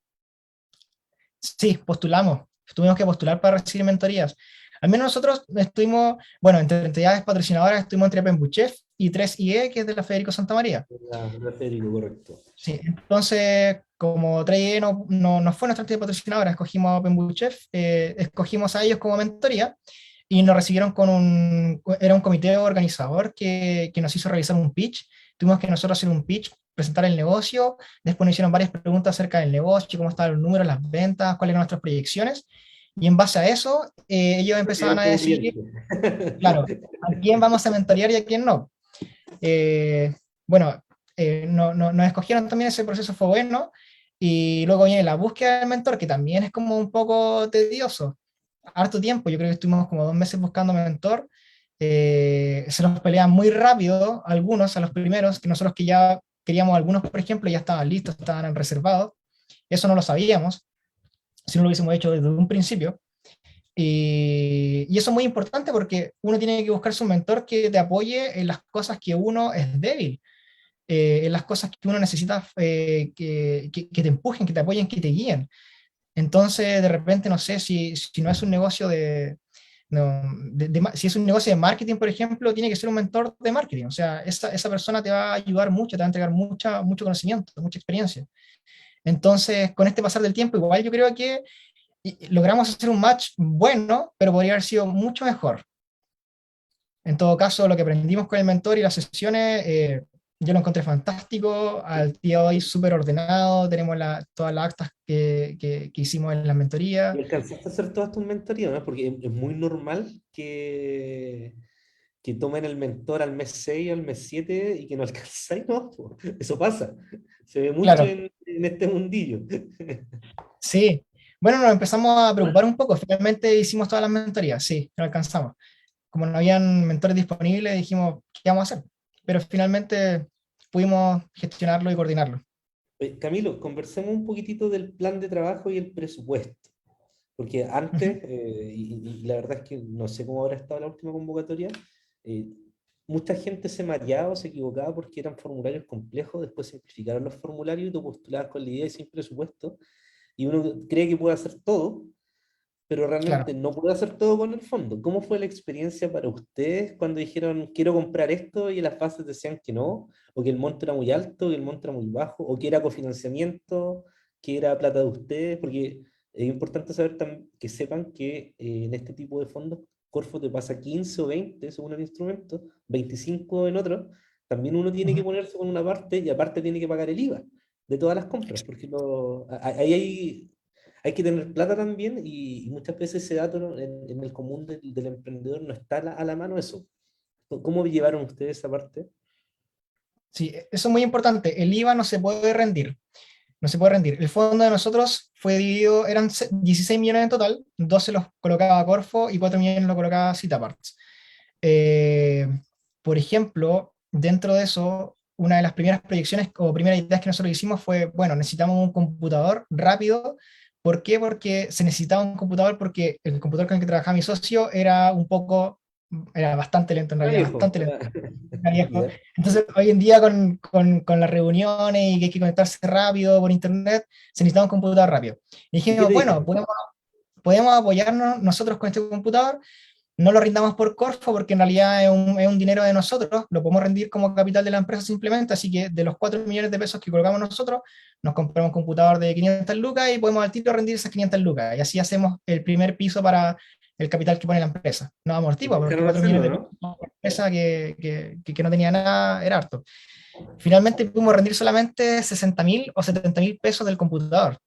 sí, postulamos. Tuvimos que postular para recibir mentorías. Al menos nosotros estuvimos, bueno, entre entidades patrocinadoras estuvimos entre Pembuchef y 3IE, que es de la Federico Santa María. La Federico, correcto. Sí, entonces, como 3IE no fue nuestra entidad patrocinadora, escogimos a Pembuchef, escogimos a ellos como mentoría y nos recibieron era un comité organizador que nos hizo realizar un pitch. Tuvimos que nosotros hacer un pitch, presentar el negocio, después nos hicieron varias preguntas acerca del negocio, cómo estaban los números, las ventas, cuáles eran nuestras proyecciones, y en base a eso, ellos empezaban Recibieron a como decidir, cliente. claro, a quién vamos a mentorear y a quién no. Eh, bueno, nos escogieron también, ese proceso fue bueno, y luego viene la búsqueda del mentor, que también es como un poco tedioso, harto tiempo, yo creo que estuvimos como 2 meses buscando mentor, se nos pelean muy rápido algunos, a los primeros, que nosotros que ya queríamos algunos, por ejemplo, ya estaban listos, estaban reservados, eso no lo sabíamos, si no lo hubiésemos hecho desde un principio, y eso es muy importante porque uno tiene que buscarse un mentor que te apoye en las cosas que uno es débil, en las cosas que uno necesita, que te empujen, que te apoyen, que te guíen. Entonces, de repente, no sé, si no es un negocio si es un negocio de marketing, por ejemplo, tiene que ser un mentor de marketing. O sea, esa persona te va a ayudar mucho, te va a entregar mucho conocimiento, mucha experiencia. Entonces, con este pasar del tiempo, igual yo creo que logramos hacer un match bueno, pero podría haber sido mucho mejor. En todo caso, lo que aprendimos con el mentor y las sesiones, yo lo encontré fantástico, al día de hoy súper ordenado, tenemos todas las actas que hicimos en la mentoría. ¿Y alcanzaste a hacer todas tus mentorías, no? Porque es muy normal que tomen el mentor al mes 6 o al mes 7 y que no alcanzáis, ¿no? Eso pasa. Se ve mucho Claro, en este mundillo. sí. Bueno, nos empezamos a preocupar un poco, finalmente hicimos todas las mentorías, sí, lo alcanzamos. Como no habían mentores disponibles, dijimos, ¿qué vamos a hacer? Pero finalmente pudimos gestionarlo y coordinarlo. Camilo, conversemos un poquitito del plan de trabajo y el presupuesto. Porque Ujú. antes, y la verdad es que no sé cómo habrá estado la última convocatoria, eh, mucha gente se mareaba o se equivocaba porque eran formularios complejos, después simplificaron los formularios y tú postulabas con la idea y sin presupuesto, y uno cree que puede hacer todo, pero realmente Claro. no puede hacer todo con el fondo. ¿Cómo fue la experiencia para ustedes cuando dijeron quiero comprar esto y las bases decían que no, o que el monto era muy alto, que el monto era muy bajo, o que era cofinanciamiento, que era plata de ustedes? Porque es importante saber que sepan que en este tipo de fondos Corfo te pasa 15 o 20 según el instrumento, 25 en otro, también uno tiene que Ujú. ponerse con una parte y aparte tiene que pagar el IVA de todas las compras, porque ahí hay que tener plata también y muchas veces ese dato en el común del emprendedor no está a la mano eso. ¿Cómo llevaron ustedes esa parte? Sí, eso es muy importante. El IVA no se puede rendir. No se puede rendir. El fondo de nosotros fue dividido, eran 16 millones en total, 12 los colocaba Corfo y 4 millones los colocaba Citaparts. Eh, por ejemplo, dentro de eso, una de las primeras proyecciones o primeras ideas que nosotros hicimos fue, bueno, necesitamos un computador rápido. ¿Por qué? Porque se necesitaba un computador porque el computador con el que trabajaba mi socio era bastante lento en Ah, realidad, viejo. bastante lento, era viejo. Ya. Entonces, hoy en día con las reuniones y que hay que conectarse rápido por internet, se necesitaba un computador rápido. Y ¿Y qué dijimos, te bueno, dijeron? podemos apoyarnos nosotros con este computador, no lo rindamos por Corfo porque en realidad es un dinero de nosotros, lo podemos rendir como capital de la empresa simplemente, así que de los 4 millones de pesos que colocamos nosotros, nos compramos un computador de 500 lucas y podemos al tiro rendir esas 500 lucas, y así hacemos el primer piso para el capital que pone la empresa. No ¿Y amortigua, porque dejaron 4 millones hacerlo, de pesos no? para una empresa que no tenía nada era harto. Finalmente pudimos rendir solamente 60.000 o 70.000 pesos del computador.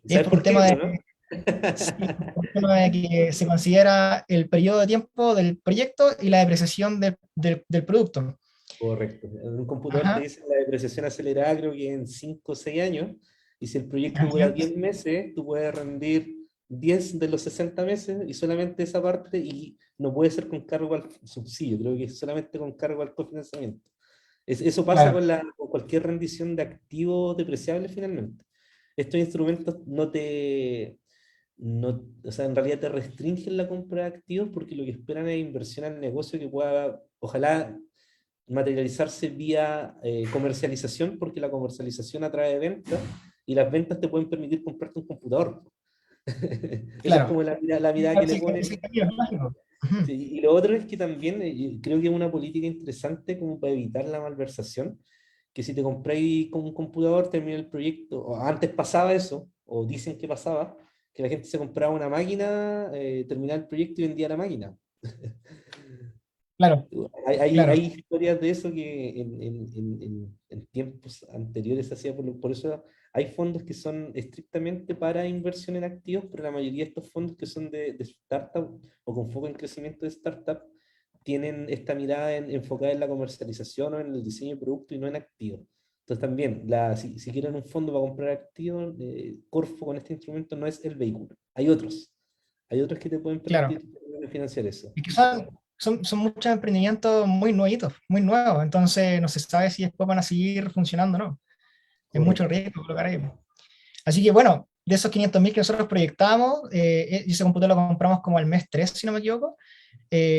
¿Y Es sabes por un por qué, tema o de, no? sí, por un tema de que se considera el periodo de tiempo del proyecto y la depreciación del producto. Correcto. En un computador te Ajá, dice la depreciación acelerada, creo que en 5 o 6 años, y si el proyecto así dura es. 10 meses, tú puedes rendir 10 de los 60 meses y solamente esa parte, y no puede ser con cargo al subsidio, creo que es solamente con cargo al cofinanciamiento. Eso pasa Claro, con cualquier rendición de activos depreciables finalmente. Estos instrumentos o sea, en realidad te restringen la compra de activos porque lo que esperan es inversión al negocio que pueda, ojalá, materializarse vía comercialización, porque la comercialización atrae ventas y las ventas te pueden permitir comprarte un computador. Esa es claro. como la mirada que le Ese ponen. cambio es lógico. Ujú. Sí, y lo otro es que también creo que es una política interesante como para evitar la malversación, que si te compráis con un computador, termina el proyecto, o antes pasaba eso, o dicen que pasaba, que la gente se compraba una máquina, terminaba el proyecto y vendía la máquina. Claro, Hay claro. historias de eso que en tiempos anteriores se hacía, por eso hay fondos que son estrictamente para inversión en activos, pero la mayoría de estos fondos que son de startup o con foco en crecimiento de startup tienen esta mirada enfocada en la comercialización o en el diseño de producto y no en activos. Entonces también, si quieren un fondo para comprar activos, Corfo con este instrumento no es el vehículo. Hay otros que te pueden Claro. permitir financiar eso. Y que son muchos emprendimientos muy nuevitos, muy nuevos, entonces no se sabe si después van a seguir funcionando o no. Es mucho Correcto. riesgo colocar ahí. Así que bueno, de esos 500.000 que nosotros proyectamos, ese computador lo compramos como al mes 3 si no me equivoco,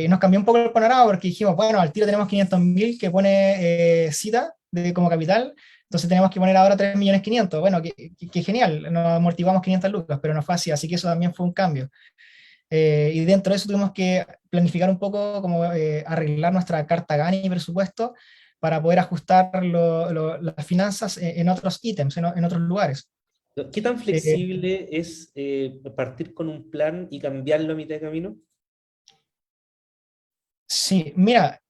nos cambió un poco el panorama porque dijimos, bueno, al tiro tenemos 500.000 que pone Cita como capital, entonces tenemos que poner ahora 3.500.000. Bueno, que genial, nos amortiguamos 500 lucas, pero no fue así, así que eso también fue un cambio. Y dentro de eso tuvimos que planificar un poco, como arreglar nuestra carta GANI y presupuesto para poder ajustar las finanzas en otros ítems, en otros lugares. ¿Qué tan Eh, flexible es partir con un plan y cambiarlo a mitad de camino? sí, mira,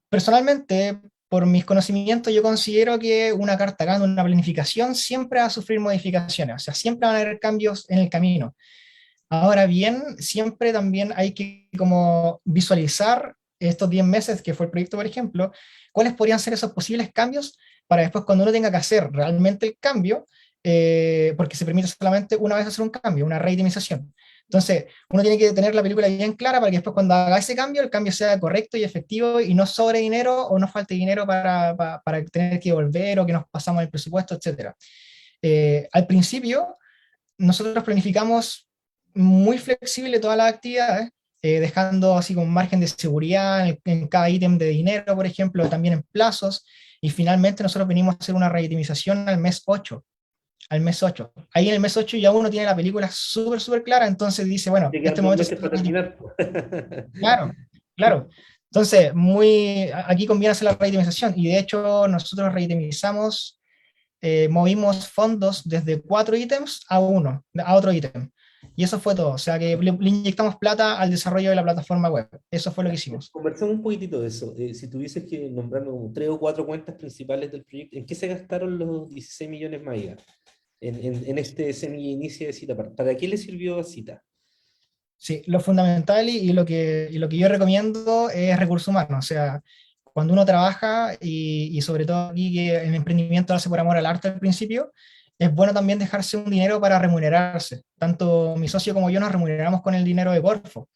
personalmente, por mis conocimientos, yo considero que una carta GAN, una planificación, siempre va a sufrir modificaciones, o sea, siempre van a haber cambios en el camino. Ahora bien, siempre también hay que como visualizar estos 10 meses que fue el proyecto, por ejemplo, cuáles podrían ser esos posibles cambios para después cuando uno tenga que hacer realmente el cambio, porque se permite solamente una vez hacer un cambio, una reitemización. Entonces, uno tiene que tener la película bien clara para que después cuando haga ese cambio, el cambio sea correcto y efectivo y no sobre dinero o no falte dinero para tener que volver o que nos pasamos el presupuesto, etcétera. Al principio, nosotros planificamos muy flexible todas las actividades, dejando así con margen de seguridad en cada ítem de dinero, por ejemplo, también en plazos, y finalmente nosotros venimos a hacer una reitemización al mes 8. Al mes 8. Ahí en el mes 8 ya uno tiene la película súper, súper clara, entonces dice, bueno, Te quedan este dos momento meses para terminar. claro, claro. Entonces, aquí conviene hacer la reitemización, y de hecho nosotros reitemizamos, movimos fondos desde 4 ítems a otro ítem. Y eso fue todo. O sea que le inyectamos plata al desarrollo de la plataforma web. Eso fue lo que Ya, hicimos. conversamos un poquitito de eso. Si tuvieses que nombrarme como 3 o 4 cuentas principales del proyecto, ¿en qué se gastaron los 16 millones más IVA? En este semi-inicio de Cita. ¿Para qué le sirvió a Cita? Sí, lo fundamental y lo que yo recomiendo es recursos humanos. O sea, cuando uno trabaja y sobre todo aquí que el emprendimiento lo hace por amor al arte al principio, es bueno también dejarse un dinero para remunerarse. Tanto mi socio como yo nos remuneramos con el dinero de Corfo.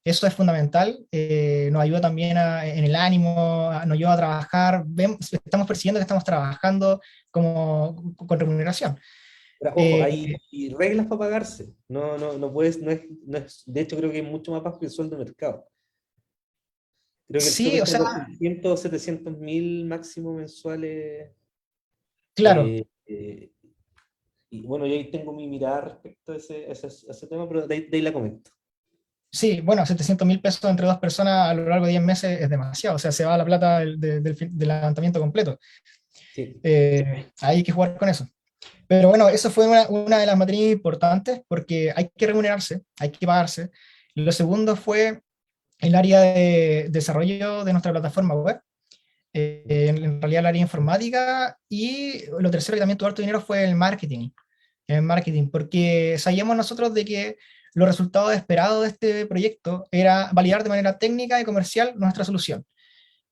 Eso es fundamental, nos ayuda también en el ánimo, nos ayuda a trabajar, estamos percibiendo que estamos trabajando con remuneración. Pero, ojo, Eh, hay reglas para pagarse. No puedes, de hecho creo que es mucho más bajo que el sueldo de mercado. Creo que el sueldo sí, o está sea, en los 600 o 700 mil máximo mensuales. claro, eh, eh, y bueno, yo ahí tengo mi mirada respecto a ese tema, pero de ahí la comento. Sí, bueno, 700.000 pesos entre dos personas a lo largo de 10 meses es demasiado, o sea, se va la plata del levantamiento completo. Sí. Hay que jugar con eso. Pero bueno, eso fue una de las materias importantes porque hay que remunerarse, hay que pagarse. Lo segundo fue el área de desarrollo de nuestra plataforma web, en realidad el área informática, y lo tercero que también tuvo harto dinero fue el marketing, porque sabíamos nosotros de que los resultados esperados de este proyecto era validar de manera técnica y comercial nuestra solución.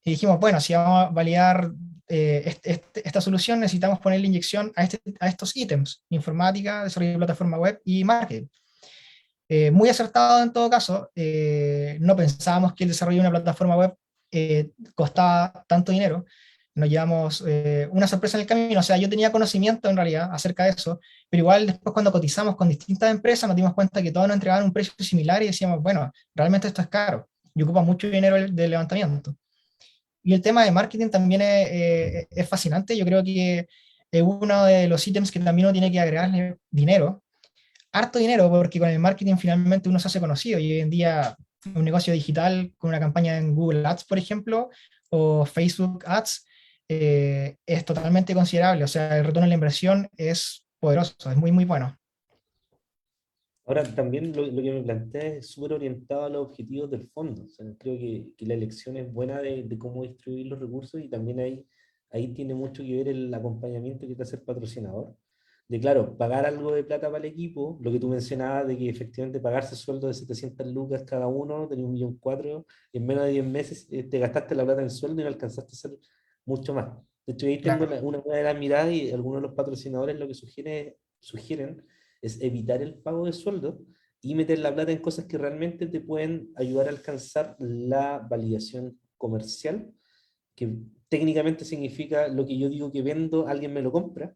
Y dijimos, bueno, si vamos a validar esta solución, necesitamos ponerle inyección a estos ítems: informática, desarrollo de plataforma web y marketing. Muy acertado en todo caso. No pensábamos que el desarrollo de una plataforma web costaba tanto dinero. Nos llevamos una sorpresa en el camino. O sea, yo tenía conocimiento en realidad acerca de eso, pero igual después, cuando cotizamos con distintas empresas, nos dimos cuenta que todos nos entregaban un precio similar y decíamos, bueno, realmente esto es caro y ocupa mucho dinero de levantamiento. Y el tema de marketing también es fascinante. Yo creo que es uno de los ítems que también uno tiene que agregarle dinero, harto dinero, porque con el marketing finalmente uno se hace conocido, y hoy en día un negocio digital con una campaña en Google Ads, por ejemplo, o Facebook Ads, es totalmente considerable. O sea, el retorno de la inversión es poderoso, es muy, muy bueno. Ahora, también lo que me plantea es súper orientado a los objetivos del fondo. O sea, creo que la elección es buena de cómo distribuir los recursos y también ahí tiene mucho que ver el acompañamiento que te hace el patrocinador. De claro, pagar algo de plata para el equipo, lo que tú mencionabas de que efectivamente pagarse sueldo de 700 lucas cada uno, tenía 1.400.000, y en menos de 10 meses te gastaste la plata en sueldo y no alcanzaste a hacer mucho más. De hecho, ahí tengo Claro, una de las miradas y algunos de los patrocinadores lo que sugieren es evitar el pago de sueldo y meter la plata en cosas que realmente te pueden ayudar a alcanzar la validación comercial, que técnicamente significa lo que yo digo que vendo, alguien me lo compra,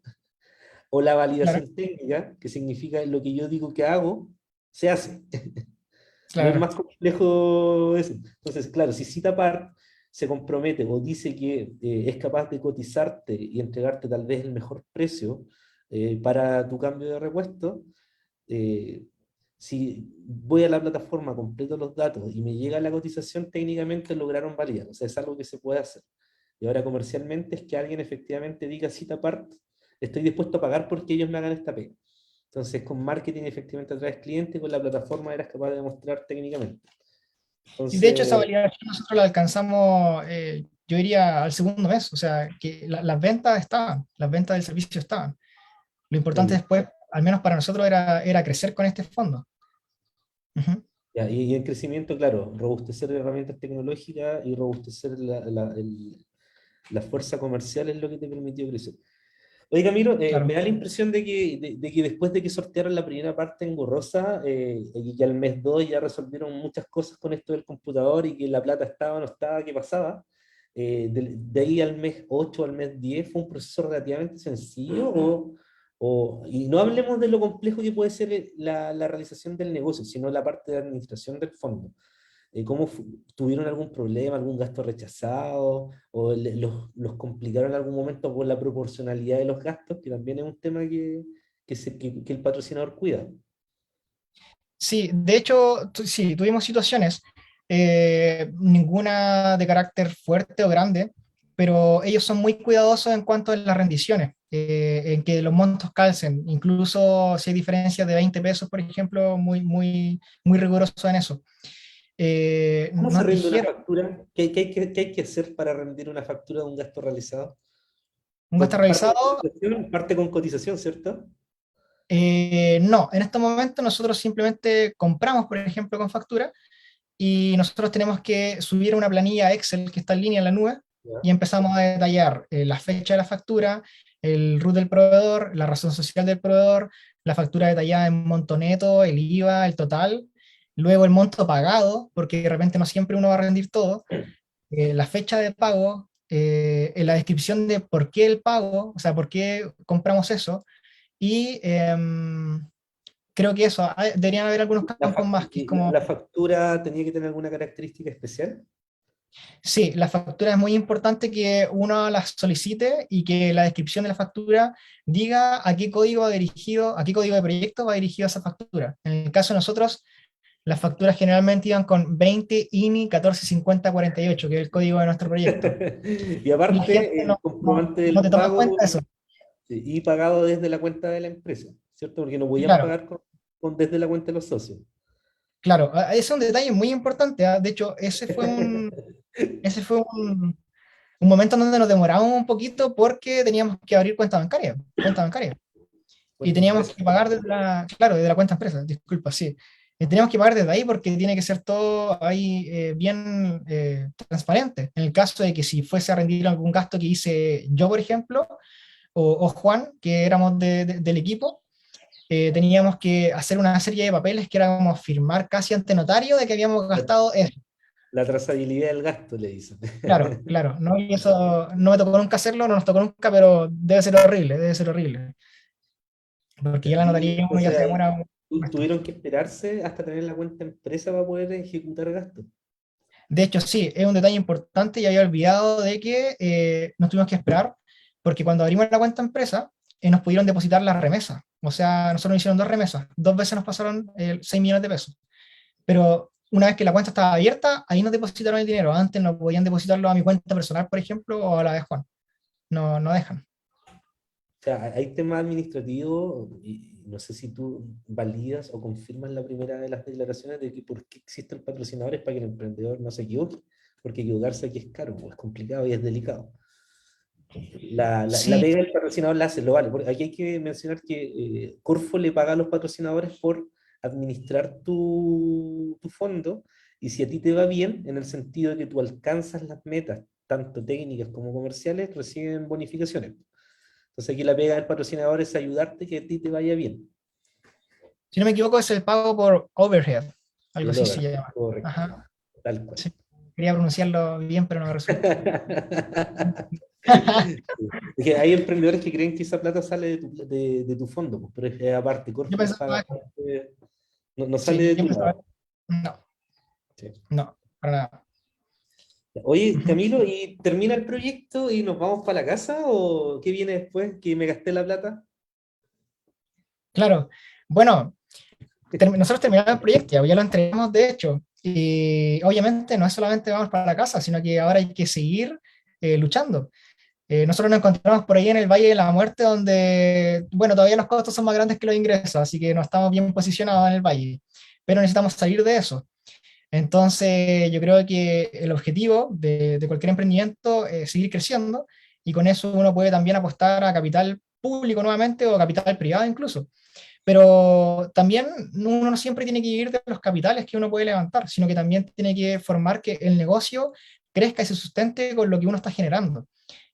o la claro, validación técnica, que significa lo que yo digo que hago, se hace. No es claro. más complejo eso. Entonces, claro, si Citapart se compromete o dice que es capaz de cotizarte y entregarte tal vez el mejor precio para tu cambio de repuesto, eh, si voy a la plataforma, completo los datos y me llega la cotización, técnicamente lograron validar. O sea, es algo que se puede hacer. Y ahora comercialmente es que alguien efectivamente diga cita apart, estoy dispuesto a pagar porque ellos me hagan esta pega. Entonces, con marketing efectivamente atraes clientes, con la plataforma eras capaz de demostrar técnicamente. Y de hecho esa Entonces, validación nosotros la alcanzamos, yo diría, al segundo mes. O sea, que las ventas estaban, las ventas del servicio estaban. Lo importante el, después, al menos para nosotros, era crecer con este fondo. Ujú. ya, y el crecimiento, claro, robustecer herramientas tecnológicas y robustecer la fuerza comercial es lo que te permitió crecer. Oye, Camilo, me Claro. da la impresión de que después de que sortearon la primera parte en Gorrosa, y que al mes 2 ya resolvieron muchas cosas con esto del computador y que la plata estaba o no estaba, qué pasaba, de ahí al mes 8 al mes 10 fue un proceso relativamente sencillo y no hablemos de lo complejo que puede ser la realización del negocio, sino la parte de administración del fondo. ¿Tuvieron algún problema, algún gasto rechazado, o los complicaron en algún momento por la proporcionalidad de los gastos, que también es un tema que el patrocinador cuida? Sí, de hecho, sí, tuvimos situaciones, ninguna de carácter fuerte o grande, pero ellos son muy cuidadosos en cuanto a las rendiciones, en que los montos calcen. Incluso si hay diferencias de 20 pesos, por ejemplo, muy, muy, muy rigurosos en eso. ¿Cómo se Nos rinde una dijeron, factura? ¿Qué hay que hacer para rendir una factura de un gasto realizado? un gasto realizado. Parte con cotización, ¿cierto? No, en este momento nosotros simplemente compramos, por ejemplo, con factura, y nosotros tenemos que subir una planilla Excel que está en línea en la nube, Ya. y empezamos a detallar la fecha de la factura, el RUT del proveedor, la razón social del proveedor, la factura detallada en monto neto, el IVA, el total, luego el monto pagado, porque de repente no siempre uno va a rendir todo, la fecha de pago, en la descripción de por qué el pago, o sea, por qué compramos eso, y creo que eso. Deberían haber algunos campos más, que es como, ¿La factura tenía que tener alguna característica especial? sí, la factura es muy importante que uno la solicite y que la descripción de la factura diga a qué código va dirigido, a qué código de proyecto va dirigido esa factura. En el caso de nosotros, Las facturas generalmente iban con 20 INI 145048, que es el código de nuestro proyecto. Y Y la gente aparte, el comprobante no del te toma en cuenta pago eso. y pagado desde la cuenta de la empresa, ¿cierto? Porque no Y podían claro, pagar desde la cuenta de los socios. claro, ese es un detalle muy importante. De hecho, ese fue un momento en donde nos demorábamos un poquito porque teníamos que abrir cuenta bancaria. Y Cuenta teníamos empresa. que pagar claro, desde la cuenta empresa, disculpa, sí. Y teníamos que pagar desde ahí porque tiene que ser todo ahí bien transparente. En el caso de que si fuese a rendir algún gasto que hice yo, por ejemplo, o Juan, que éramos del equipo, teníamos que hacer una serie de papeles que era como firmar casi ante notario de que habíamos La, gastado eso. la trazabilidad del gasto, le dicen. Claro, claro, ¿no? Y eso no me tocó nunca hacerlo, no nos tocó nunca, pero debe ser horrible, debe ser horrible. Porque ya la Y notaría uno ya entonces se ahí demora un resto. tuvieron que esperarse hasta tener la cuenta empresa para poder ejecutar gastos. De hecho, sí, es un detalle importante y había olvidado de que nos tuvimos que esperar, porque cuando abrimos la cuenta empresa, nos pudieron depositar la remesa. O sea, nosotros nos hicieron dos remesas, dos veces nos pasaron 6 millones de pesos. Pero una vez que la cuenta estaba abierta, ahí nos depositaron el dinero. Antes no podían depositarlo a mi cuenta personal, por ejemplo, o a la de Juan. No, no dejan. O sea, hay temas administrativos y no sé si tú validas o confirmas la primera de las declaraciones de que por qué existen patrocinadores para que el emprendedor no se equivoque, porque equivocarse aquí es caro, es complicado y es delicado. La Sí, pega del patrocinador la hace, lo vale. Porque aquí hay que mencionar que Corfo le paga a los patrocinadores por administrar tu fondo y si a ti te va bien, en el sentido de que tú alcanzas las metas, tanto técnicas como comerciales, reciben bonificaciones. Entonces aquí la pega del patrocinador es ayudarte que a ti te vaya bien. si no me equivoco, es el pago por overhead, algo El así se overhead, llama. correcto, Ajá, tal cual. sí. Quería pronunciarlo bien, pero no me resulta. Es que hay emprendedores que creen que esa plata sale de tu fondo, pues, pero es aparte, Yo Corfo paga pensaba, aparte, no sale sí, de yo tu pensaba, lado. no, Sí. no, para nada. Oye, Ujú. Camilo, ¿y termina el proyecto y nos vamos para la casa o qué viene después? ¿Que me gasté la plata? Claro, bueno, nosotros terminamos el proyecto, ya lo entregamos de hecho, y obviamente no es solamente vamos para la casa, sino que ahora hay que seguir luchando. Nosotros nos encontramos por ahí en el Valle de la Muerte, donde, bueno, todavía los costos son más grandes que los ingresos, así que no estamos bien posicionados en el valle, pero necesitamos salir de eso. Entonces, yo creo que el objetivo de cualquier emprendimiento es seguir creciendo y con eso uno puede también apostar a capital público nuevamente o capital privado incluso. Pero también uno no siempre tiene que vivir de los capitales que uno puede levantar, sino que también tiene que formar que el negocio crezca y se sustente con lo que uno está generando.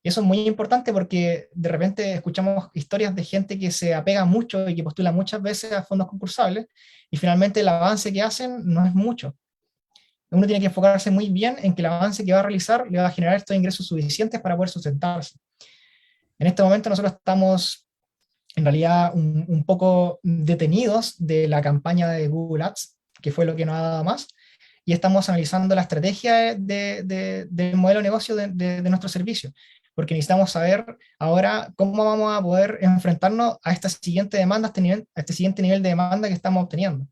Y eso es muy importante porque de repente escuchamos historias de gente que se apega mucho y que postula muchas veces a fondos concursables y finalmente el avance que hacen no es mucho. Uno tiene que enfocarse muy bien en que el avance que va a realizar le va a generar estos ingresos suficientes para poder sustentarse. En este momento nosotros estamos en realidad un poco detenidos de la campaña de Google Ads, que fue lo que nos ha dado más, y estamos analizando la estrategia del modelo de negocio de nuestro servicio, porque necesitamos saber ahora cómo vamos a poder enfrentarnos a esta siguiente demanda, a este siguiente nivel de demanda que estamos obteniendo.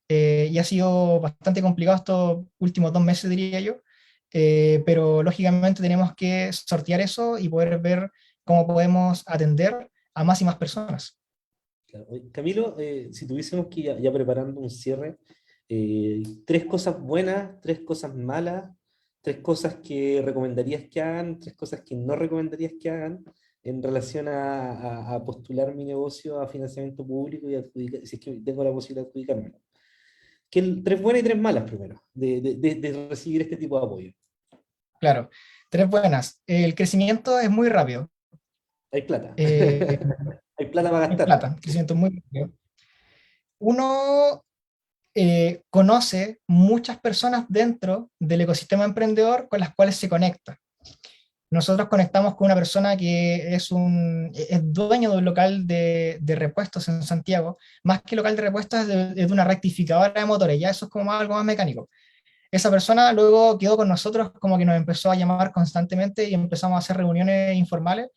Y ha sido bastante complicado estos últimos 2 meses, diría yo, pero lógicamente tenemos que sortear eso y poder ver cómo podemos atender a más y más personas. Claro. Oye, Camilo, si tuviésemos que ya preparando un cierre, tres cosas buenas, tres cosas malas, tres cosas que recomendarías que hagan, tres cosas que no recomendarías que hagan en relación a postular mi negocio a financiamiento público y adjudicar, si es que tengo la posibilidad de adjudicármelo. Tres buenas y tres malas primero, de recibir este tipo de apoyo. Claro, tres buenas. El crecimiento es muy rápido. Hay plata. Eh, Hay plata para hay gastar. plata, crecimiento muy rápido. Uno conoce muchas personas dentro del ecosistema emprendedor con las cuales se conecta. Nosotros conectamos con una persona que es dueño de un local de repuestos en Santiago, más que local de repuestos es de una rectificadora de motores, ya eso es como algo más mecánico. Esa persona luego quedó con nosotros como que nos empezó a llamar constantemente y empezamos a hacer reuniones informales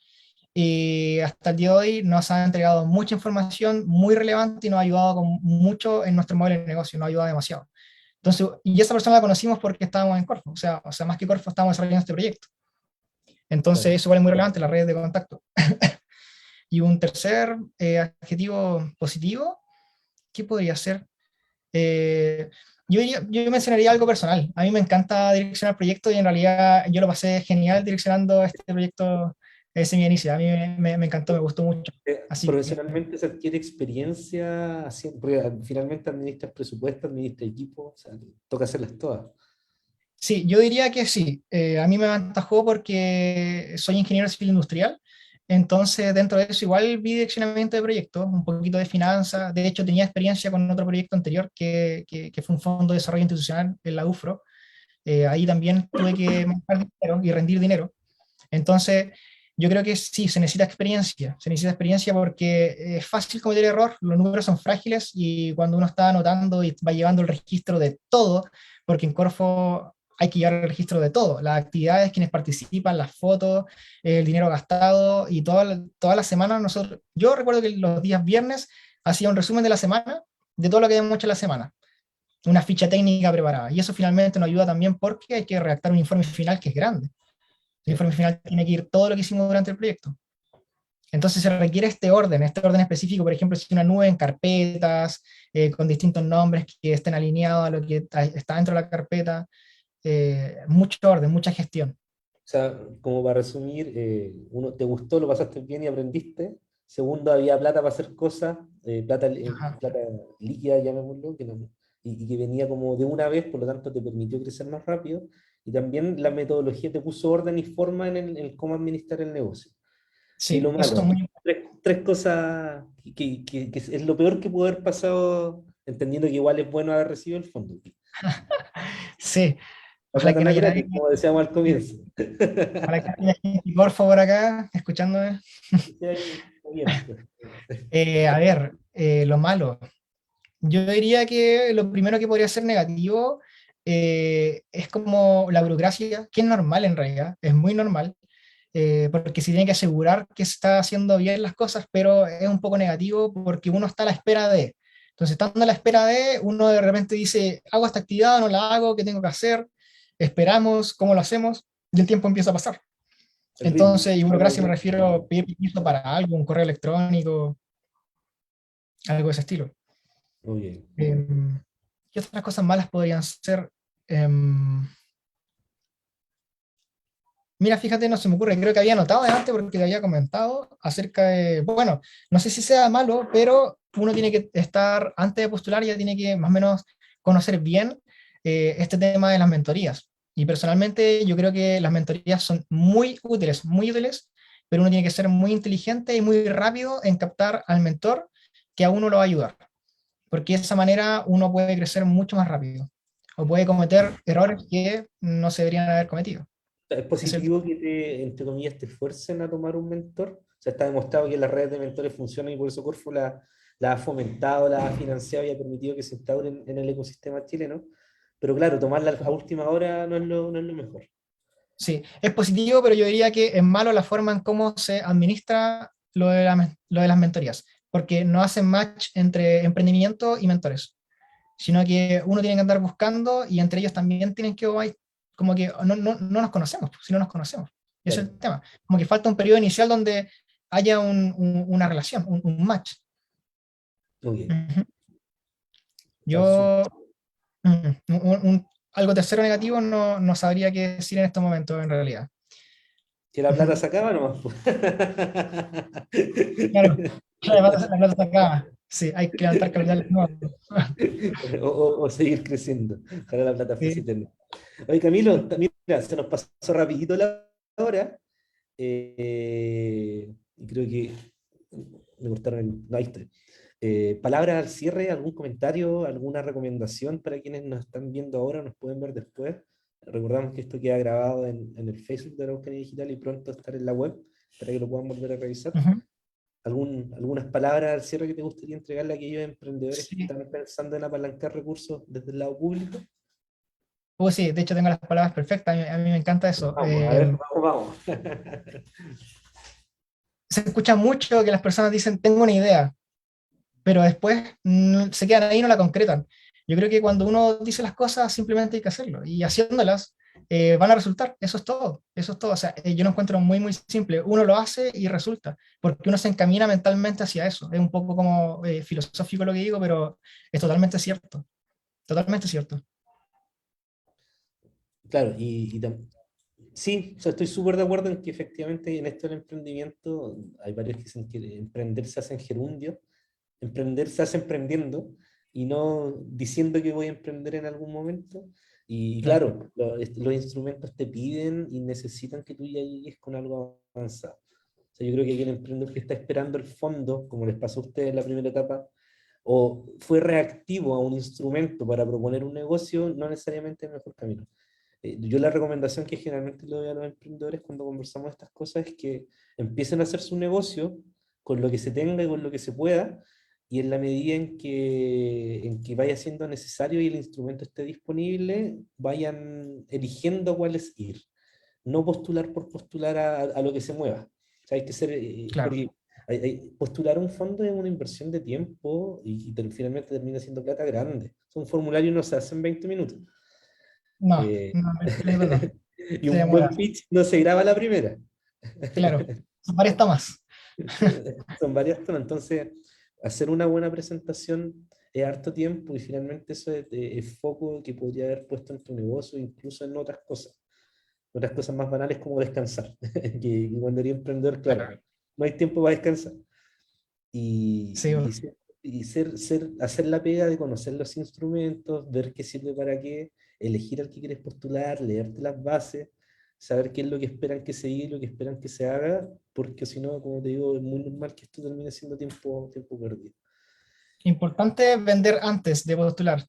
y hasta el día de hoy nos ha entregado mucha información muy relevante y nos ha ayudado mucho en nuestro modelo de negocio, nos ha ayudado demasiado. Entonces, y esa persona la conocimos porque estábamos en Corfo, o sea, más que Corfo estábamos desarrollando este proyecto. Entonces, Claro. eso igual es muy relevante, las redes de contacto. Y un tercer adjetivo positivo, ¿qué podría ser? Eh, yo mencionaría algo personal. A mí me encanta direccionar proyectos y en realidad yo lo pasé genial direccionando este proyecto ese mi inicio. A mí me encantó, me gustó mucho. Así que Profesionalmente se adquiere experiencia, porque finalmente administras presupuesto, administras equipo, o sea, toca hacerlas todas. sí, yo diría que sí. A mí me aventajó porque soy ingeniero civil industrial. Entonces, dentro de eso, igual vi direccionamiento de proyectos, un poquito de finanzas. De hecho, tenía experiencia con otro proyecto anterior que fue un fondo de desarrollo institucional en la UFRO. Ahí también tuve que manejar dinero y rendir dinero. Entonces, yo creo que sí, se necesita experiencia porque es fácil cometer error, los números son frágiles y cuando uno está anotando y va llevando el registro de todo, porque en Corfo hay que llevar el registro de todo, las actividades, quienes participan, las fotos, el dinero gastado y toda la semana nosotros, yo recuerdo que los días viernes hacía un resumen de la semana, de todo lo que habíamos hecho la semana, una ficha técnica preparada y eso finalmente nos ayuda también porque hay que redactar un informe final que es grande. El Sí. informe final tiene que ir todo lo que hicimos durante el proyecto. Entonces se requiere este orden específico, por ejemplo, si una nube en carpetas, con distintos nombres que estén alineados a lo que está dentro de la carpeta, mucho orden, mucha gestión. O sea, como para resumir, uno, te gustó, lo pasaste bien y aprendiste. Segundo, había plata para hacer cosas, Ajá. plata líquida, llamémoslo, y que venía como de una vez, por lo tanto te permitió crecer más rápido. Y también la metodología te puso orden y forma en el cómo administrar el negocio. Y Sí, lo eso es malo, muy... tres cosas que es lo peor que pudo haber pasado, entendiendo que igual es bueno haber recibido el fondo. Sí, La ojalá plata que no no es haya nadie, gratis, como decíamos al comienzo. ojalá que no haya gente, por favor, acá, escuchándome. Sí, ahí, está bien, pues. A ver, lo malo. Yo diría que lo primero que podría ser negativo es como la burocracia, que es normal en realidad, es muy normal, porque se tiene que asegurar que se está haciendo bien las cosas, pero es un poco negativo porque uno está a la espera de. Entonces, estando a la espera de, uno de repente dice, hago esta actividad, no la hago, ¿qué tengo que hacer? Esperamos, ¿cómo lo hacemos? Y el tiempo empieza a pasar. El ritmo. Entonces, y burocracia me refiero a pedir permiso para algo, un correo electrónico, algo de ese estilo. Muy bien. ¿Qué otras cosas malas podrían ser? Em, Mira, fíjate, no se me ocurre, creo que había notado antes porque te había comentado acerca de, bueno, no sé si sea malo, pero uno tiene que estar, antes de postular, ya tiene que más o menos conocer bien este tema de las mentorías. Y personalmente yo creo que las mentorías son muy útiles, pero uno tiene que ser muy inteligente y muy rápido en captar al mentor que a uno lo va a ayudar, porque de esa manera uno puede crecer mucho más rápido o puede cometer errores que no se deberían haber cometido. Es Es el positivo que te, entre comillas, te esfuercen a tomar un mentor. O sea, está demostrado que las redes de mentores funcionan y por eso Corfo la ha fomentado, la ha financiado y ha permitido que se instauren en el ecosistema chileno. Pero claro, tomarla a última hora no es lo mejor. Sí, es positivo, pero yo diría que es malo la forma en cómo se administra lo de las mentorías, porque no hacen match entre emprendimiento y mentores, sino que uno tiene que andar buscando y entre ellos también tienen que, como que no nos conocemos, pues, si no nos conocemos. Ese es Claro. el tema. Como que falta un periodo inicial donde haya una relación, un match. Muy bien. Ujú. Está súper. Yo, algo tercero negativo no sabría qué decir en estos momentos en realidad. Que la plata Ujú. se acaba nomás, pues. Claro, la plata está acá. Sí, hay que levantar capital de nuevo. O seguir creciendo. Ojalá la plata fuese Sí. eterna. Oye, Camilo, mira, se nos pasó rapidito la hora. Y creo que me cortaron no, ahí estoy. Palabras al cierre, algún comentario, alguna recomendación para quienes nos están viendo ahora, nos pueden ver después. Recordamos que esto queda grabado en el Facebook de Araucanía Digital y pronto estar en la web para que lo puedan volver a revisar. Ujú. Algunas palabras al cierre que te gustaría entregarle a aquellos emprendedores que Sí. están pensando en apalancar recursos desde el lado público? Sí, de hecho tengo las palabras perfectas, a mí me encanta eso. Vamos, a ver, vamos, vamos. se escucha mucho que las personas dicen, tengo una idea, pero después se quedan ahí y no la concretan. Yo creo que cuando uno dice las cosas, simplemente hay que hacerlo, y haciéndolas van a resultar, eso es todo, eso es todo. O sea, yo lo encuentro muy, muy simple, uno lo hace y resulta, porque uno se encamina mentalmente hacia eso. Es un poco como filosófico lo que digo, pero es totalmente cierto. Claro, sí, o sea, estoy súper de acuerdo en que efectivamente en esto del emprendimiento hay varios que dicen que emprender se hace en gerundio, emprender se hace emprendiendo y no diciendo que voy a emprender en algún momento. Y Claro, claro, los instrumentos te piden y necesitan que tú ya llegues con algo avanzado. O sea, yo creo que hay un emprendedor que está esperando el fondo, como les pasó a ustedes en la primera etapa, o fue reactivo a un instrumento para proponer un negocio, no necesariamente es el mejor camino. Yo la recomendación que generalmente le doy a los emprendedores cuando conversamos de estas cosas es que empiecen a hacer su negocio con lo que se tenga y con lo que se pueda, y en la medida en que vaya siendo necesario y el instrumento esté disponible, vayan eligiendo a cuáles ir. No postular por postular a lo que se mueva. O sea, hay que ser, claro. porque postular un fondo es una inversión de tiempo finalmente termina siendo plata grande. Un formulario no se hace en 20 minutos. No, Eh, no, en este minuto no, y se un buen demora, pitch no se graba a la primera. claro. Son varias tomas. Son varias tomas. Entonces, hacer una buena presentación es harto tiempo y finalmente eso es foco que podría haber puesto en tu negocio, incluso en otras cosas más banales como descansar. Que cuando eres emprendedor, claro, Claro. no hay tiempo para descansar. Y, Sí, y, ser- hacer la pega de conocer los instrumentos, ver qué sirve para qué, elegir al que quieres postular, leerte las bases, saber qué es lo que esperan que se diga y lo que esperan que se haga, porque si no, como te digo, es muy normal que esto termine siendo tiempo perdido. importante vender antes de postular,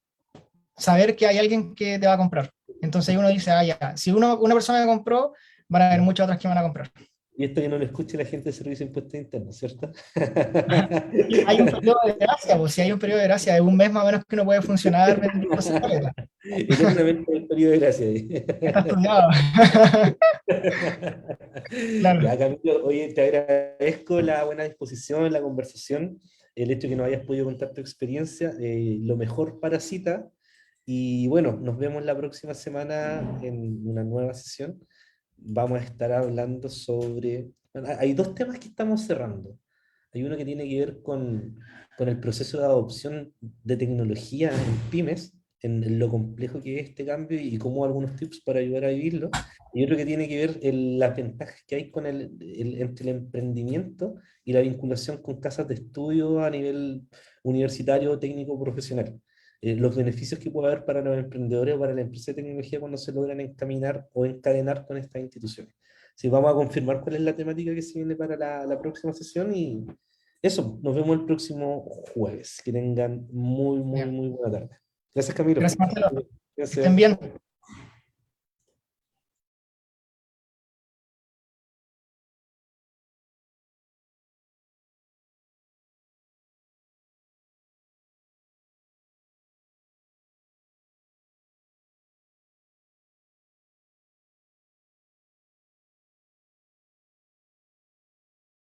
saber que hay alguien que te va a comprar. Entonces ahí uno dice, ah, ya, si una persona me compró, van a haber muchas otras que van a comprar. Y esto que no lo escuche la gente de Servicio de Impuestos Internos, ¿cierto? Y hay un periodo de gracia, pues si hay un periodo de gracia de un mes más o menos que uno puede funcionar vendiendo escaletas. Eternamente el periodo de gracia ahí. Está estudiado. Claro, Ya, Camilo, oye, te agradezco la buena disposición, la conversación, el hecho de que nos hayas podido contar tu experiencia, lo mejor para cita, y bueno, nos vemos la próxima semana en una nueva sesión. Vamos a estar hablando sobre... bueno, hay dos temas que estamos cerrando. Hay uno que tiene que ver con el proceso de adopción de tecnología en pymes, en lo complejo que es este cambio y cómo algunos tips para ayudar a vivirlo. Y otro que tiene que ver en las ventajas que hay entre el emprendimiento y la vinculación con casas de estudio a nivel universitario, técnico, profesional. Los beneficios que puede haber para los emprendedores o para la empresa de tecnología cuando se logran encaminar o encadenar con estas instituciones. Sí, vamos a confirmar cuál es la temática que se viene para la próxima sesión y eso, nos vemos el próximo jueves. Que tengan muy, muy, ya. muy buena tarde. Gracias, Camilo. Gracias, Marcelo. Que estén Gracias. bien.